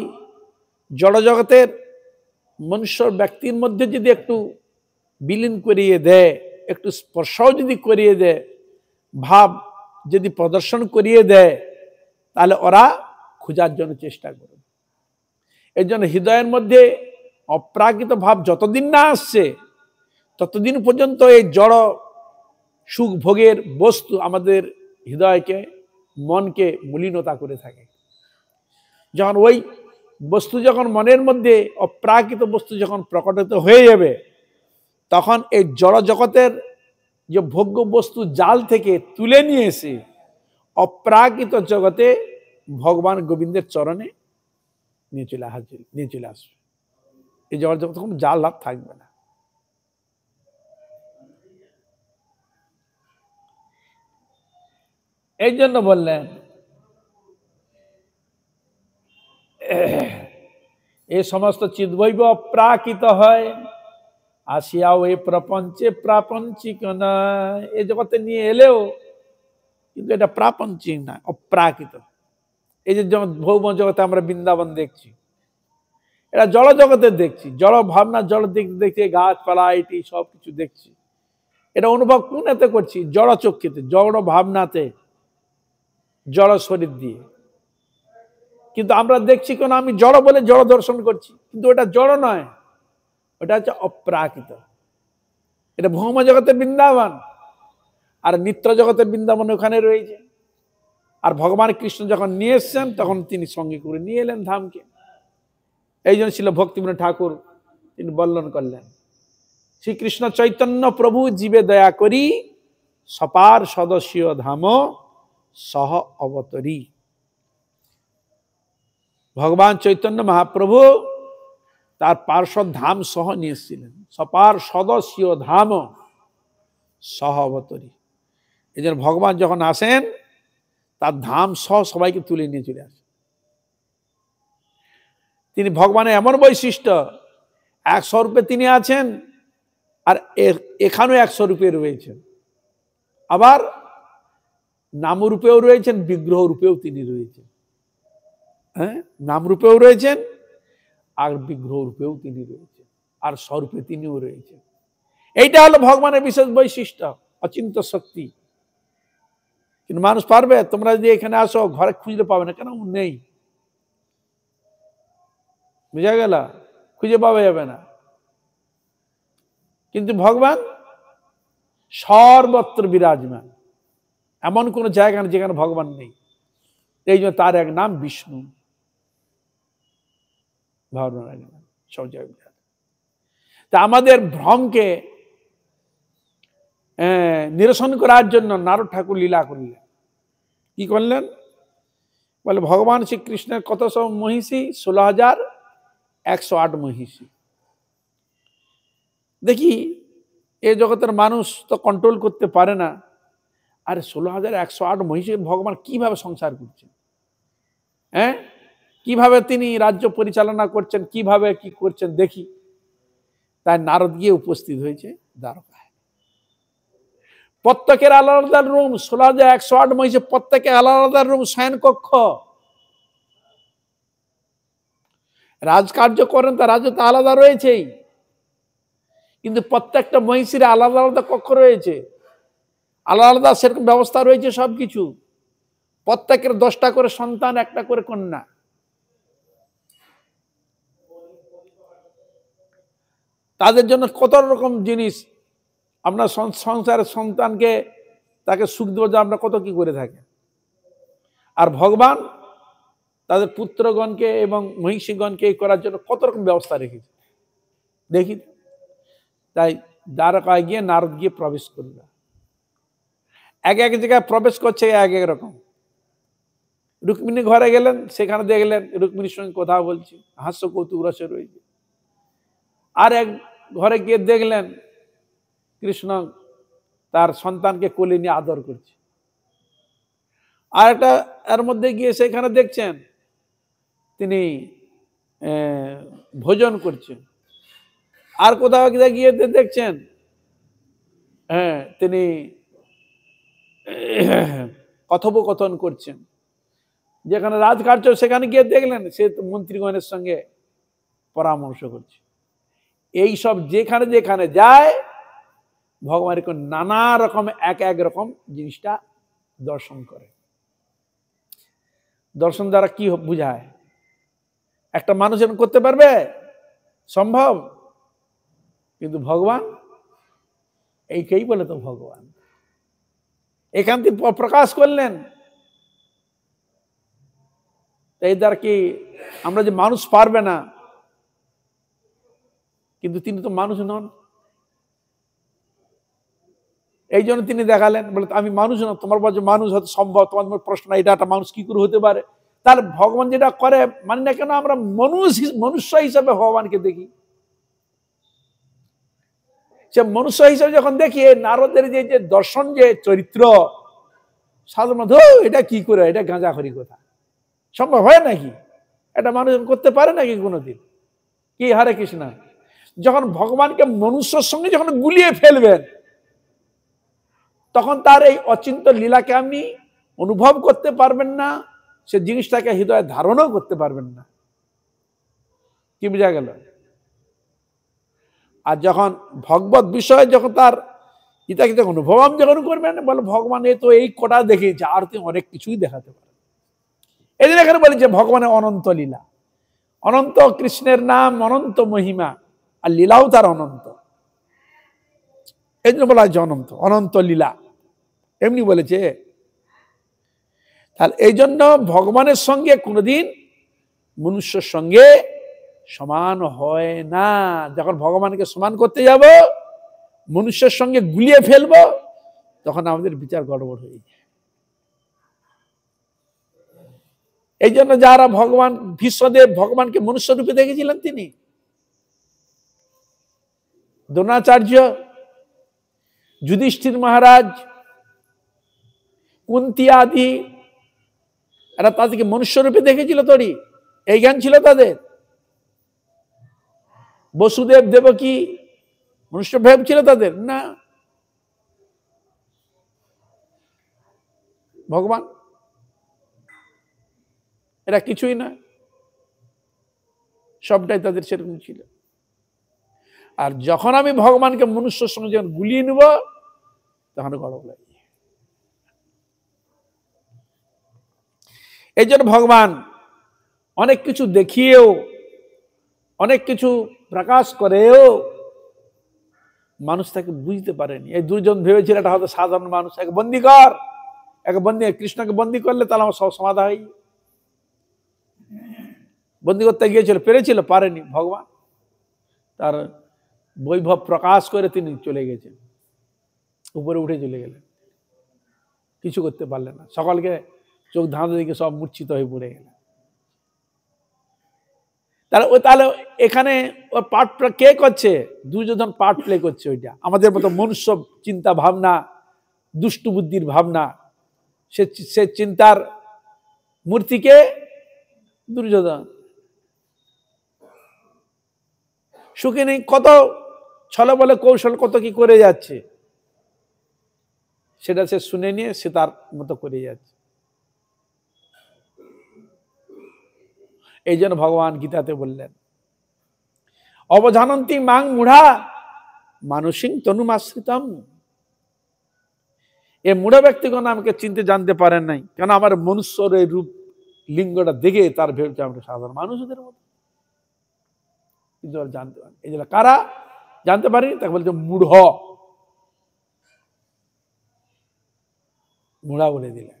জড় জগতের মনুষ্য ব্যক্তির মধ্যে যদি একটু বিলীন করিয়ে দেয়, একটু স্পর্শও যদি করিয়ে দেয়, ভাব যদি প্রদর্শন করিয়ে দেয়, তাহলে ওরা খোঁজার জন্য চেষ্টা করবে। এই জন্য হৃদয়ের মধ্যে অপ্রাকৃত ভাব যতদিন না আসছে ততদিন পর্যন্ত এই জড় সুখ ভোগের বস্তু আমাদের হৃদয়কে, মনকে মলিনতা করে থাকে। যখন ওই বস্তু যখন মনের মধ্যে অপ্রাকৃত বস্তু যখন প্রকটিত হয়ে যাবে, তখন এই জড় জগতের যে ভোগ্য বস্তু জাল থেকে তুলে নিয়ে এসে অপ্রাকৃত জগতে ভগবান গোবিন্দের চরণে নিয়ে চলে আসবে। এই জড় জগৎ কোনো জাল লাভ থাকবে না। এই জন্য বললেন এই সমস্ত চিৎবৈব প্রাকৃত হয়, আসিয়াও এই প্রপঞ্চে প্রাপঞ্চিক নয়, এই জগতে নিয়ে এলেও কিন্তু এটা প্রাপঞ্চিক না, অপ্রাকৃত। এই যে ভৌম জগতে আমরা বৃন্দাবন দেখছি, এটা জড় জগতে দেখছি, জড় ভাবনা জড় দেখছি, গাছপালা এটি সবকিছু দেখছি। এটা অনুভব কোনতে করছি? জড় চক্ষুতে, জড় ভাবনাতে, জড় শরীর দিয়ে। কিন্তু আমরা দেখছি কেন? আমি জড় বলে জড় দর্শন করছি, কিন্তু ওটা জড় নয়, ওটা হচ্ছে অপ্রাকৃত। এটা ভৌম জগতের বৃন্দাবন, আর নিত্য জগতের বৃন্দাবন ওখানে রয়েছে। আর ভগবান কৃষ্ণ যখন নিয়ে এসছেন তখন তিনি সঙ্গে করে নিয়ে এলেন ধামকে। এই জন্য ছিল ভক্তিবিনোদ ঠাকুর তিনি বর্ণন করলেন, শ্রীকৃষ্ণ চৈতন্য প্রভু জীবে দয়া করি, সপার সদস্য ধাম সহ অবতরী। ভগবান চৈতন্য মহাপ্রভু তার পার্শ্বদ ধাম সহ নিয়ে এসেছিলেন, সপার সদস্য ধাম সহ অবতরী। এই জন্য ভগবান যখন আসেন তার ধাম সহ সবাইকে তুলে নিয়ে চলে আসেন। তিনি ভগবানের এমন বৈশিষ্ট্য, 100 রূপে তিনি আছেন, আর এখানেও 100 রূপে রয়েছেন, আবার নাম রূপেও রয়েছেন, বিগ্রহ রূপেও তিনি রয়েছেন। হ্যাঁ, নাম রূপেও রয়েছেন আর বিগ্রহ রূপেও তিনি রয়েছেন, আর স্বরূপে তিনিও রয়েছেন। এইটা হলো ভগবানের বিশেষ বৈশিষ্ট্য, অচিন্ত শক্তি। কিন্তু মানুষ পারবে? তোমরা যদি এখানে আসো ঘরে খুঁজলে পাবে না, কেন? নেই, বুঝা গেল? খুঁজে পাওয়া যাবে না। কিন্তু ভগবান সর্বত্র বিরাজমান, এমন কোন জায়গা নেই যেখানে ভগবান নেই। এই জন্য তার এক নাম বিষ্ণু, ভগবানের এক নাম সব জায়গায়। তা আমাদের ভ্রমকে নিরসন করার জন্য নারদ ঠাকুর লীলা করলেন। কি করলেন? বলে ভগবান শ্রীকৃষ্ণের কত সব মহিষী? 16,108 মহিষী। দেখি এই জগতের মানুষ তো কন্ট্রোল করতে পারে না, আর 16,108 মহিষী ভগবান কিভাবে সংসার করছেন? হ্যাঁ, কিভাবে তিনি রাজ্য পরিচালনা করছেন, কিভাবে কি করছেন দেখি। তাই নারদ গিয়ে উপস্থিত হয়েছে দ্বারকায়। প্রত্যেকের আলাদা রুম, 16,108 মহিষী প্রত্যেকের আলাদা রুম, শয়ন কক্ষ। রাজকার্য করেন, তার রাজ্য তো আলাদা রয়েছেই, কিন্তু প্রত্যেকটা মহিষীর আলাদা আলাদা কক্ষ রয়েছে, আলাদা আলাদা সেরকম ব্যবস্থা রয়েছে সবকিছু। প্রত্যেকের 10টা করে সন্তান, 1টা করে কন্যা। তাদের জন্য কত রকম জিনিস। আমরা সংসারের সন্তানকে তাকে সুখ দেবো, যে আমরা কত কি করে থাকি। আর ভগবান তাদের পুত্রগণকে এবং মহিষীগণকে এই করার জন্য কত রকম ব্যবস্থা রেখেছে দেখি। তাই দ্বারকায় গিয়ে নারদ গিয়ে প্রবেশ করল। এক এক জায়গায় প্রবেশ করছে এক এক রকম। রুক্মিণী ঘরে গেলেন, সেখানে দেখলেন রুক্মিণীর সঙ্গে কথা বলছে, হাস্য কৌতুক রসে রয়েছে। আর এক ঘরে গিয়ে দেখলেন কৃষ্ণ তার সন্তানকে কোলে নিয়ে আদর করছে। আর একটা এর মধ্যে গিয়ে সেখানে দেখছেন তিনি ভোজন করছেন। আর কোথাও গিয়ে দেখছেন তিনি কথোপকথন করছেন। যেখানে রাজকার্য সেখানে গিয়ে দেখলেন সে মন্ত্রীগণের সঙ্গে পরামর্শ করছে। এই সব যেখানে যেখানে যায় ভগবানের নানা রকম এক এক রকম জিনিসটা দর্শন করে। দর্শন দ্বারা কি বুঝায়? একটা মানুষ এরকম করতে পারবে? সম্ভব? কিন্তু ভগবান এইকেই বলে তো ভগবান এখান থেকে প্রকাশ করলেন। এই দ্বারা কি আমরা যে মানুষ পারবে না, কিন্তু তিনি তো মানুষ নন। এই জন্য তিনি দেখালেন, বলে আমি মানুষ না, তোমার বলছে মানুষ হতে সম্ভব, তোমার প্রশ্ন এটা একটা মানুষ কি করে হতে পারে? তাহলে ভগবান যেটা করে মানে না কেন আমরা মনুষ্য হিসাবে ভগবানকে দেখি। সে মনুষ্য হিসাবে যখন দেখি নারদের যে দর্শন, যে চরিত্র, সাধারণত এটা কি করে, এটা গাঁজাখড়ি কথা, সম্ভব হয় নাকি? এটা মানুষ করতে পারে নাকি কোনোদিন? কি হরে কৃষ্ণ। যখন ভগবানকে মনুষ্যর সঙ্গে যখন গুলিয়ে ফেলবেন, তখন তার এই অচিন্ত লীলাকে আপনি অনুভব করতে পারবেন না, সে জিনিসটাকে হৃদয়ে ধারণও করতে পারবেন না। কি বোঝা গেল? আর যখন ভগবত বিষয়ে যখন তার ইতাকে যখন অনুভব যখন করবেন, বলে ভগবান এ তো এই কটা দেখিয়েছে, আর তুই অনেক কিছুই দেখাতে পারে। এই জন্য এখানে বলেছে ভগবানের অনন্ত লীলা, অনন্ত কৃষ্ণের নাম, অনন্ত মহিমা, আর লীলাও তার অনন্ত। এই জন্য বলা হয়েছে অনন্ত, অনন্ত লীলা, এমনি বলেছে। তাহলে এই জন্য ভগবানের সঙ্গে কোনোদিন মনুষ্যের সঙ্গে সমান হয় না। যখন ভগবানকে সমান করতে যাব, মনুষ্যের সঙ্গে গুলিয়ে ফেলবো, তখন আমাদের বিচার গড়বড় হয়ে যায়। এই জন্য যারা ভগবান ভীষ্মদেব ভগবানকে মনুষ্য রূপে দেখেছিলেন, তিনি দ্রোণাচার্য, যুধিষ্ঠির মহারাজ, কুন্তি আদি, এরা তাদেরকে মনুষ্য রূপে দেখেছিল। তরি এই জ্ঞান ছিল তাদের। বসুদেব দেবকী মনুষ্য ভেব ছিল তাদের না, ভগবান এরা কিছুই না, সবটাই তাদের সেরকম ছিল। আর যখন আমি ভগবানকে মনুষ্যের সঙ্গে যখন গুলিয়ে নেব, তখন গড়বড় লাগে। এই জন্য ভগবান অনেক কিছু দেখিয়েও, অনেক কিছু প্রকাশ করেও মানুষ তাকে বুঝতে পারেনি। এই দুজন ভেবেছিল এটা হয়তো সাধারণ মানুষ, একে বন্দি কর, একে বন্দি, কৃষ্ণকে বন্দি করলে তাহলে আমার সব সমাধা হয়। বন্দি করতে গিয়েছিল, পেরেছিল, পারেনি। ভগবান তার বৈভব প্রকাশ করে তিনি চলে গেছেন, উপরে উঠে চলে গেলেন, কিছু করতে পারলেন না। সকলকে চোখ ধাঁধে দিকে সব মূর্ছিত হয়ে পড়ে গেলেন। তাহলে এখানে ওর পার্টটা কে করছে? দুর্যোধন পার্ট প্লে করছে। ওইটা আমাদের মতো মনুষ্য চিন্তা ভাবনা, দুষ্টু বুদ্ধির ভাবনা, সে চিন্তার মূর্তিকে দুর্যোধন। সুখে নেই, কত ছলে বলে কৌশল কত কি করে যাচ্ছে, সেটা সে শুনে নিয়ে সে তার মতো করে যাচ্ছে। এই জন্য ভগবান গীতাতে বললেন, অবজানন্তি মাং মূঢ়া মানসিং তনুমাশ্রিতম। এ মূঢ় ব্যক্তিগণ আমাকে চিনতে জানতে পারেন নাই, কেন আমার মনুষ্যর এই রূপ লিঙ্গটা দেখে তার ভেবেছে আমরা সাধারণ মানুষদের মতো, কিন্তু জানতে পারেন। এই জন্য কারা জানতে পারেনি তাকে বলছে মূঢ়, মূঢ়া বলে দিলেন।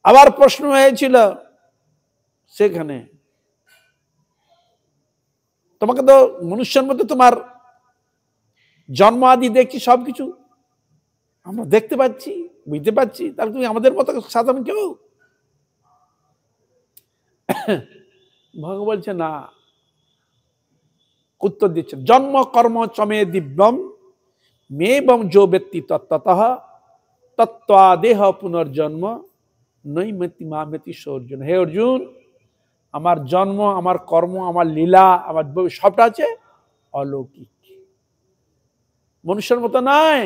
আবার প্রশ্ন হয়েছিল সেখানে, তোমাকে তো মনুষ্যের মধ্যে তোমার জন্ম আদি দেখছি, সবকিছু আমরা দেখতে পাচ্ছি, বুঝতে পাচ্ছি, তাহলে তুমি আমাদের মতো সাধারণ কেউ? ভগবান বলছে না, উত্তর দিচ্ছে, জন্ম কর্ম চমে দিব্যম মেবম যো ব্যক্তি তত্ত্বতঃ তত্ত্বাদেহ পুনর্জন্ম নৈমতি মামেতি সর্জুন। হে অর্জুন, আমার জন্ম, আমার কর্ম, আমার লীলা, আমার সবটা আছে অলৌকিক, মনুষ্যের মতো নয়।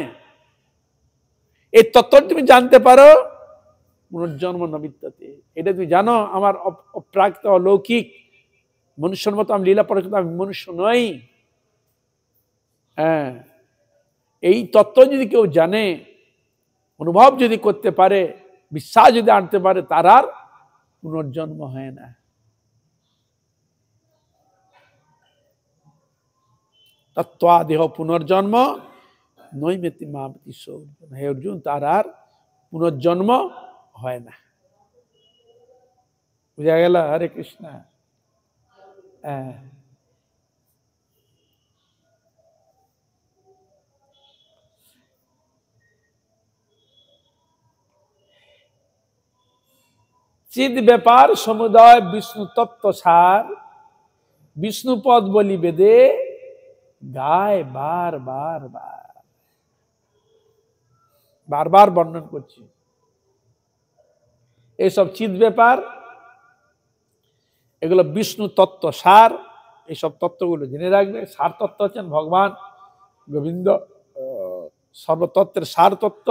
এই তত্ত্ব তুমি জানতে পারো, পুনর্জন্ম নবিদ্যতে, এটা তুমি জানো আমার অপ্রাকৃত অলৌকিক, মনুষ্যের মতো আমি লীলা পড়ে, আমি মনুষ্য নই। হ্যাঁ, এই তত্ত্ব যদি কেউ জানে, অনুভব যদি করতে পারে, বিশ্বাস যদি আনতে পারে, তার আর পুনর্জন্ম হয় না। তত্ত্বাদেহ পুনর্জন্ম নৈমেতি মামেতি সর্জুন। হে অর্জুন, তার আর পুনর্জন্ম হয় না। বুঝা গেল? হরে কৃষ্ণ। চিদ ব্যাপার সমুদয় বিষ্ণু তত্ত্ব সার, বিষ্ণুপদ বলি বেদে গায় বার বার বার। বারবার বর্ণন করছি এইসব চিদ ব্যাপার, এগুলো বিষ্ণু তত্ত্ব সার, এইসব তত্ত্বগুলো জেনে রাখবে। সার তত্ত্ব হচ্ছেন ভগবান গোবিন্দ, সর্বতত্ত্বের সার তত্ত্ব।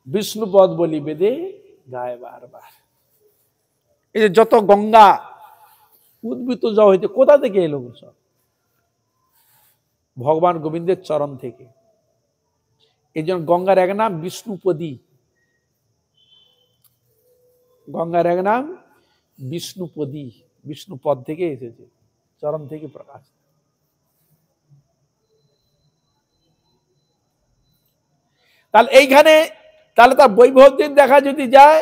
বিষ্ণুপদ বলি বেদে গায় বারবার। এই যে যত গঙ্গা উদ্ভূত যা হইতে, কোথা থেকে এলো সব? ভগবান গোবিন্দের চরণ থেকে। এই জন্য গঙ্গার এক নাম বিষ্ণুপদী। গঙ্গার এক নাম বিষ্ণুপদী, বিষ্ণুপদ থেকে এসেছে, চরণ থেকে প্রকাশ। তাহলে এইখানে তাহলে তার বৈভবদের দেখা যদি যায়,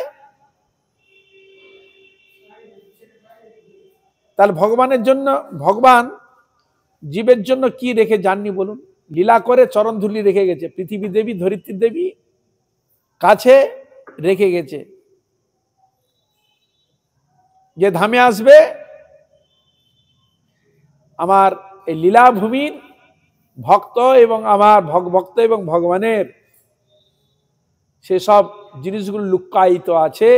তাহলে ভগবানের জন্য, ভগবান জীবের জন্য কি রেখে যাননি বলুন? লীলা করে চরণ ধুলি রেখে গেছে, পৃথিবী দেবী ধরিত্রী দেবী কাছে রেখে গেছে। যে ধামে আসবে আমার এই লীলাভূমির ভক্ত এবং আমার ভক্ত এবং ভগবানের সেসব জিনিসগুলো লুক্কায়িত আছে,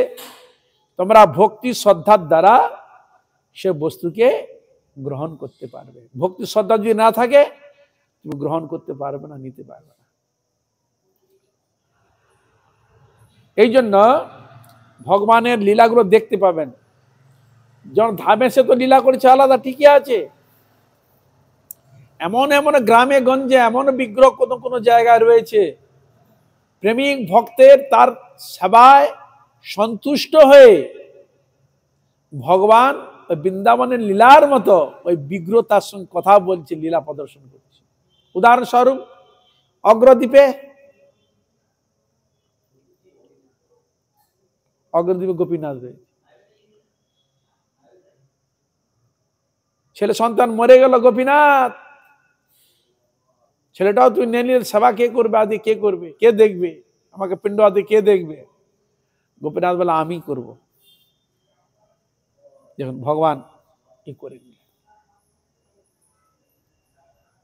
তোমরা ভক্তি শ্রদ্ধার দ্বারা সে বস্তুকে গ্রহণ করতে পারবে। ভক্তি শ্রদ্ধা যদি না থাকে তুমি গ্রহণ করতে পারবে না, নিতে পারবে না। এই জন্য ভগবানের লীলাগুলো দেখতে পাবেন। যখন ধামে সে তো লীলা করেছে আলাদা, ঠিকই আছে। এমন এমন গ্রামে গঞ্জে এমন বিগ্রহ কোন কোন জায়গায় রয়েছে, প্রেমিক ভক্তের তার সেবায় সন্তুষ্ট হয়ে ভগবান ওই বৃন্দাবনের লীলার মতো ওই বিগ্রহ তার সঙ্গে কথা বলছে, লীলা প্রদর্শন করছে। উদাহরণস্বরূপ অগ্রদ্বীপে গোপীনাথ রয়েছে। ছেলে সন্তান মরে গেল, গোপীনাথ ছেলেটাও তুই নিয়ে নিলে, সেবা কে করবে? আদি কে করবে? কে দেখবে আমাকে? পিণ্ড আদি কে দেখবে? গোপীনাথ বলে আমি করব। দেখুন ভগবান কি করে নিলেন।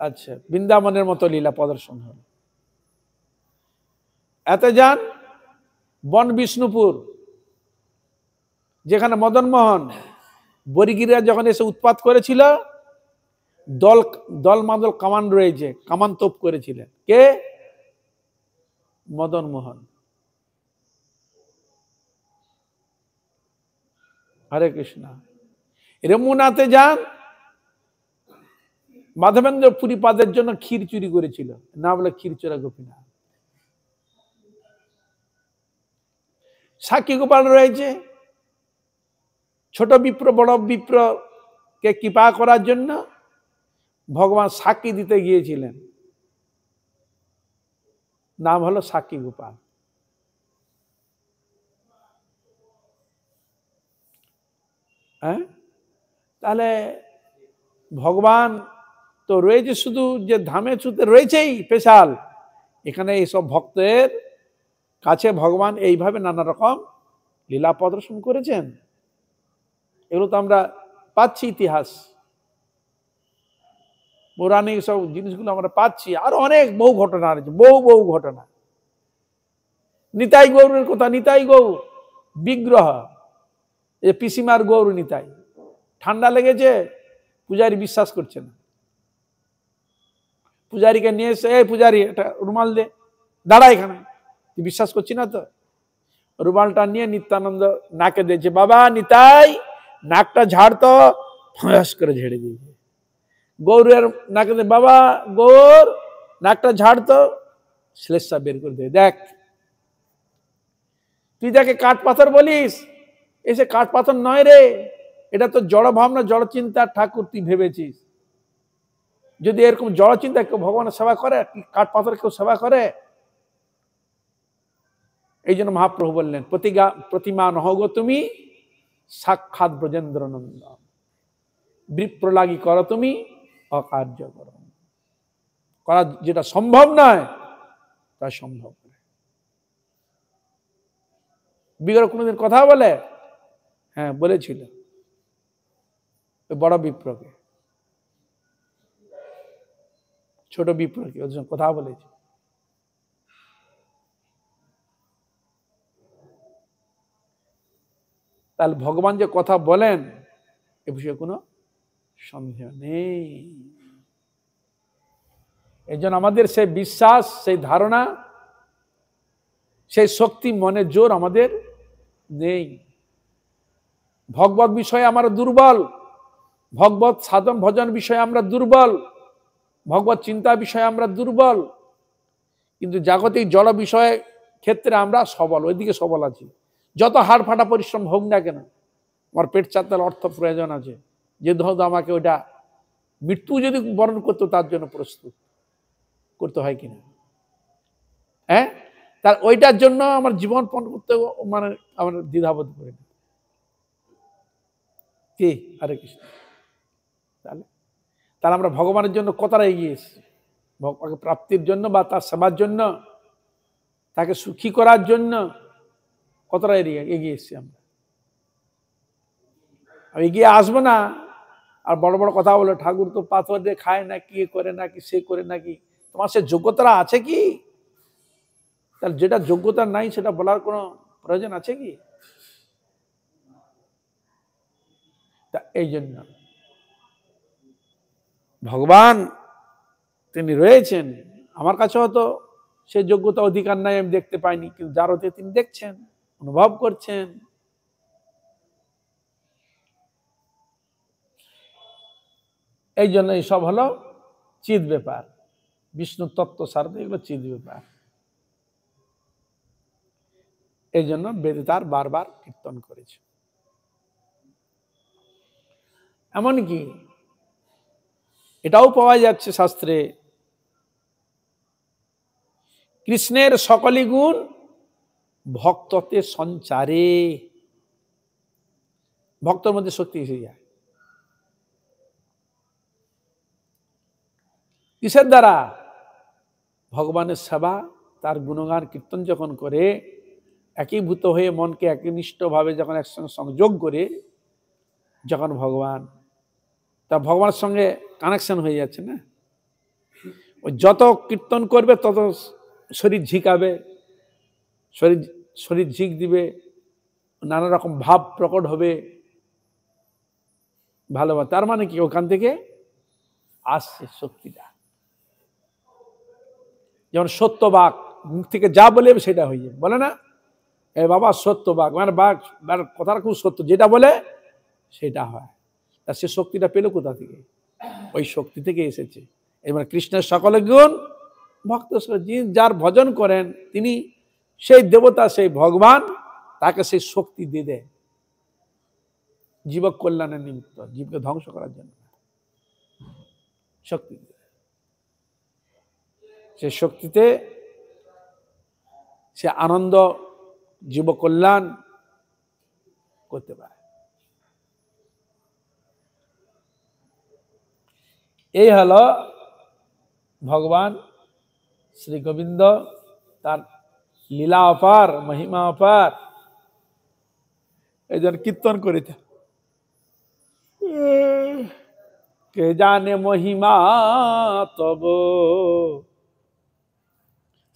আচ্ছা, বৃন্দাবনের মতো লীলা প্রদর্শন হল। এতে যান বন বিষ্ণুপুর, যেখানে মদন মোহন বরিগিরা যখন এসে উৎপাত করেছিল, দল মাদল কামান রয়েছে, কামান তোপ করেছিলেন কে? মদন মোহন। হরে কৃষ্ণ। রেমুনাতে যান, মাধবেন্দ্র পুরীপাদের জন্য ক্ষীর চুরি করেছিল, না বলে ক্ষীর চোরা গোপীনাথ। সাক্ষী গোপাল রয়েছে, ছোট বিপ্র বড় বিপ্র কে কৃপা করার জন্য ভগবান সাক্ষী দিতে গিয়েছিলেন, নাম হলো সাক্ষী গোপাল। হ্যাঁ, তাহলে ভগবান তো রয়েছে, শুধু যে ধামে ছুতে রয়েছেই স্পেশাল, এখানে এইসব ভক্তের কাছে ভগবান এইভাবে নানা রকম লীলা প্রদর্শন করেছেন। এগুলো তো আমরা পাচ্ছি, ইতিহাস পৌরাণিক সব জিনিসগুলো আমরা পাচ্ছি। আর অনেক বহু ঘটনা রয়েছে, বহু ঘটনা। নিতাই গৌরের কথা, নিতাই গৌর বিগ্রহ, এই পিসিমার গৌর নিতাই। ঠান্ডা লেগেছে, পূজারী বিশ্বাস করছে না, পূজারীকে নিয়ে এসে, এই পূজারী একটা রুমাল দে, দাঁড়া এখানে, তুই বিশ্বাস করছি না তো? রুমালটা নিয়ে নিত্যানন্দ নাকে দিয়েছে, বাবা নিতাই নাকটা ঝাড়তো, ফয়াস করে ঝেড়ে দিয়েছে। গৌরের নাকে দিয়ে, বাবা গৌর নাকটা ঝাড়তো, শ্লেষা বের করে দিয়ে, দেখ তুই যাকে কাঠ পাথর বলিস, এসে কাঠ পাথর নয় রে, এটা তো জড় ভাবনা জড় চিন্তা ঠাকুর তুই ভেবেছিস। যদি এরকম জড় চিন্তা কেউ ভগবানের সেবা করে, কাঠ পাথর কেউ সেবা করে? এই জন্য মহাপ্রভু বললেন, প্রতিমা নহগ তুমি সাক্ষাৎ ব্রজেন্দ্র নন্দ, বিপ্র লাগি করো তুমি অকার্য করো। করা যেটা সম্ভব নয় তা সম্ভব। বিগত কোনোদিন কথা বলে? হ্যাঁ বলেছিল, বড় বিপ্রকে, ছোট বিপ্রকে ওদের সঙ্গে কথা বলেছে। তাহলে ভগবান যে কথা বলেন এ বিষয়ে কোনো সন্দেহ নেই। এই জন্য আমাদের সেই বিশ্বাস, সেই ধারণা, সেই শক্তি, মনের জোর আমাদের নেই। ভগবত বিষয়ে আমরা দুর্বল, ভগবত সাধন ভজন বিষয়ে আমরা দুর্বল, ভগবত চিন্তা বিষয়ে আমরা দুর্বল, কিন্তু জাগতিক জড় বিষয়ে ক্ষেত্রে আমরা সবল, ওইদিকে সবল আছি। যত হাড় ফাটা পরিশ্রম হোক না কেন, আমার পেট চালাতে অর্থ প্রয়োজন আছে, যে ধর আমাকে ওইটা মৃত্যু যদি বরণ করতো তার জন্য প্রস্তুত করতে হয় কিনা, হ্যাঁ, তার ওইটার জন্য আমার জীবন পণ করতে মানে আমার দ্বিধাবোধ করে না কি। হরে কৃষ্ণ। তাহলে তাহলে আমরা ভগবানের জন্য কতটা এগিয়ে এসেছি, ভগবানকে প্রাপ্তির জন্য বা তার সেবার জন্য, তাকে সুখী করার জন্য কতটা এগিয়ে এসেছি আমরা। এগিয়ে আসবো না আর বড় বড় কথা বলে ঠাকুর তো পাথর দিয়ে খায় না, কি করে নাকি, সে করে নাকি, তোমার সে যোগ্যতা আছে কি? তাহলে যেটা যোগ্যতা নাই সেটা বলার কোনো প্রয়োজন আছে কি? তা এই জন্য ভগবান তিনি রয়েছেন, আমার কাছে হয়তো সে যোগ্যতা অধিকার নাই, আমি দেখতে পাইনি, কিন্তু যার হতে তিনি দেখছেন, অনুভব করছেন। এই জন্য এইসব হলো চিৎ ব্যাপার, বিষ্ণু তত্ত্ব সারতে এগুলো চিৎ ব্যাপার। এই জন্য বেদে তার বারবার কীর্তন করেছে। এমনকি এটাও পাওয়া যাচ্ছে শাস্ত্রে, কৃষ্ণের সকলই গুণ ভক্ততে সঞ্চারে, ভক্তর মধ্যে শক্তি এসে যায়। কিসের দ্বারা? ভগবানের সেবা, তার গুণগান কীর্তন যখন করে, একীভূত হয়ে মনকে একনিষ্ঠভাবে যখন একসঙ্গে সংযোগ করে, যখন ভগবান, তা ভগবানের সঙ্গে কানেকশন হয়ে যাচ্ছে না। ওই যত কীর্তন করবে তত শরীর ঝিকাবে, শরীর ঝিক দিবে, নানা রকম ভাব প্রকট হবে, ভালোবাসা। তার মানে কি? ওখান থেকে আসছে শক্তিটা। যেমন সত্যবাক, মুখ থেকে যা বলে সেটা হয়ে যাবে, বলে না এ বাবা সত্যবাক, মানে বাক কথাটা খুব সত্য, যেটা বলে সেটা হয়। তা সে শক্তিটা পেল কোথা থেকে? ওই শক্তি থেকে এসেছে। এবার কৃষ্ণের সকল গুণ ভক্ত, যার ভজন করেন তিনি সেই দেবতা, সেই ভগবান তাকে সেই শক্তি দিয়ে দেয় জীব কল্যাণের নিমিত্ত, জীবকে ধ্বংস করার জন্য শক্তি। সে শক্তিতে সে আনন্দ, জীব কল্যাণ করতে পারে। এই হলো ভগবান শ্রী গোবিন্দ, তার লীলা অপার, মহিমা অপার। এই জন্য কীর্তন করিতে, কে জানে মহিমা তব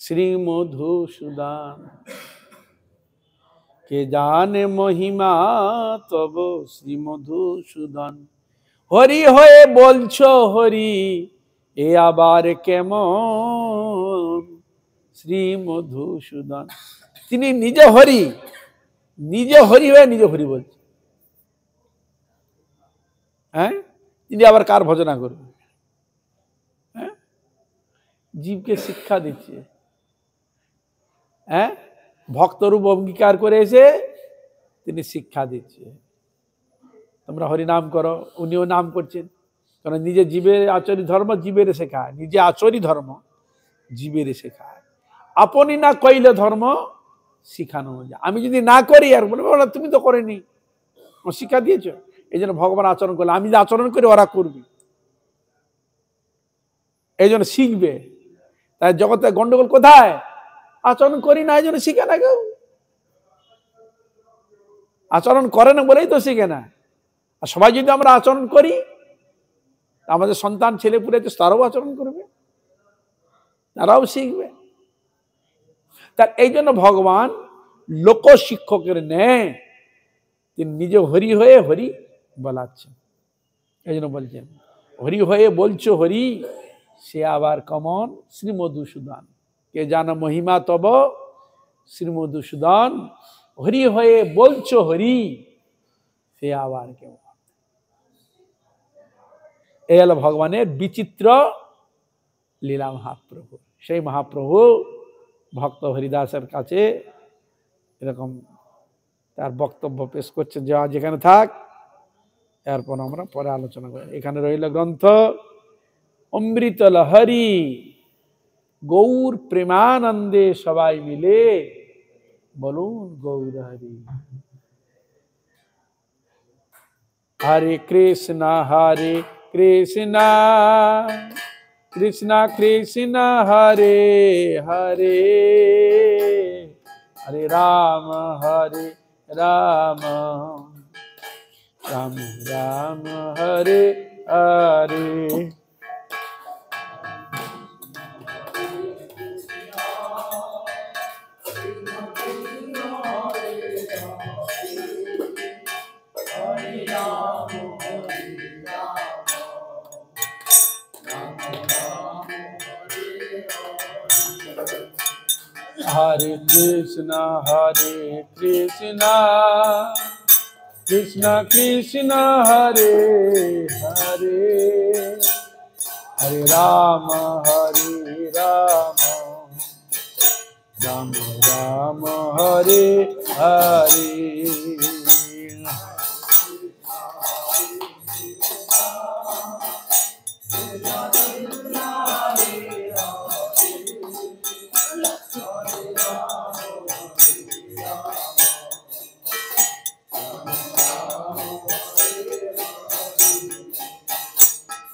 শ্রী মধুসূদন, কে জানে মহিমা তব শ্রী মধুসূদন। হরি হয়ে বলছো হরি, এ আবার কেমন শ্রী মধুসূদন। তিনি নিজে হরি, নিজে হরি হয়ে নিজে হরি বলছে। হ্যাঁ, তিনি আবার কার ভজনা করবে? হ্যাঁ, জীবকে শিক্ষা দিচ্ছে। হ্যাঁ, ভক্তরূপ অঙ্গীকার করে এসে তিনি শিক্ষা দিচ্ছে, তোমরা হরিনাম করো। উনিও নাম করছেন, কারণ নিজে জীবের আচরি ধর্ম জীবের শেখায়, নিজে আচরি ধর্ম জীবের শেখায়। আপনি না কইলে ধর্ম শিখানো যায়। আমি যদি না করি আর বলবো তুমি তো করেনি, শিক্ষা দিয়েছ। এই জন্য ভগবান আচরণ করলে, আমি যে আচরণ করি ওরা করবে, এই জন্য শিখবে। তাই জগতে গন্ডগোল কোথায়? আচরণ করি না, এই জন্য শিখে না কেউ। আচরণ করে না বলেই তো শিখে না। আর সবাই যদি আমরা আচরণ করি, আমাদের সন্তান ছেলে পুলে তারাও আচরণ করবে, তারাও শিখবে। তার এই জন্য ভগবান লোক শিক্ষকের ন্যায় তিনি নিজে হরি হয়ে হরি বলাচ্ছেন। এই জন্য বলছেন হরি হয়ে বলছো হরি, সে আবার কমন শ্রীমধুসূদন। কে জানো মহিমা তব শ্রীমধুসূদন, হরি হয়ে বলছো হরি, সে আবার কেমন। এই হলো ভগবানের বিচিত্র লীলা মহাপ্রভু। সেই মহাপ্রভু ভক্ত হরিদাসের কাছে এরকম তার বক্তব্য পেশ করছেন, যে যেখানে থাক, এরপর আমরা পরে আলোচনা করি। এখানে রইল গ্রন্থ অমৃত লহরী, গৌর প্রেমানন্দে সবাই মিলে বলুন গৌর হরি। হরে কৃষ্ণ কৃষ্ণ কৃষ্ণ হরে হরে, হরে রাম রাম রাম হরে হরে। हरे कृष्ण कृष्ण कृष्ण हरे हरे, हरे राम राम राम हरे हरे।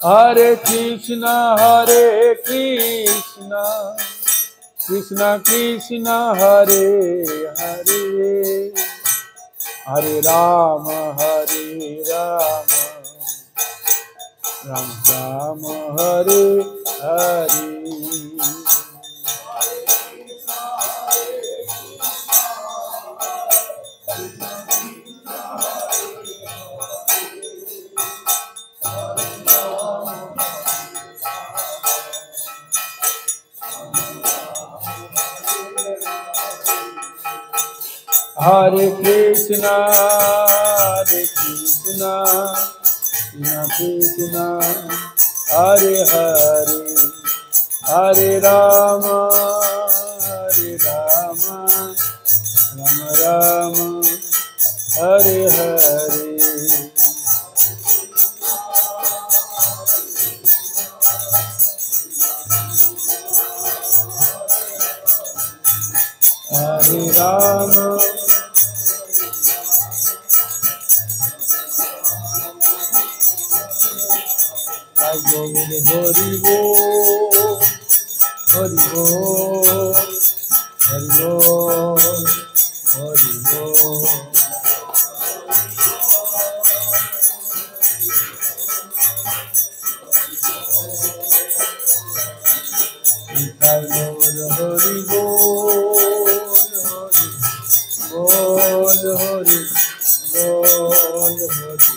हरे कृष्ण कृष्ण कृष्ण हरे हरे, हरे राम राम राम हरे हरे। हरे कृष्ण कृष्ण कृष्ण हरे हरे, हरे राम राम राम हरे हरे। हरे राम हरि बोल हरि बोल हरि बोल हरि बोल। हरि बोल हरि बोल हरि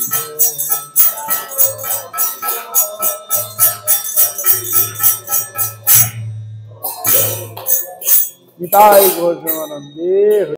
निताई गौर प्रेमानंदे।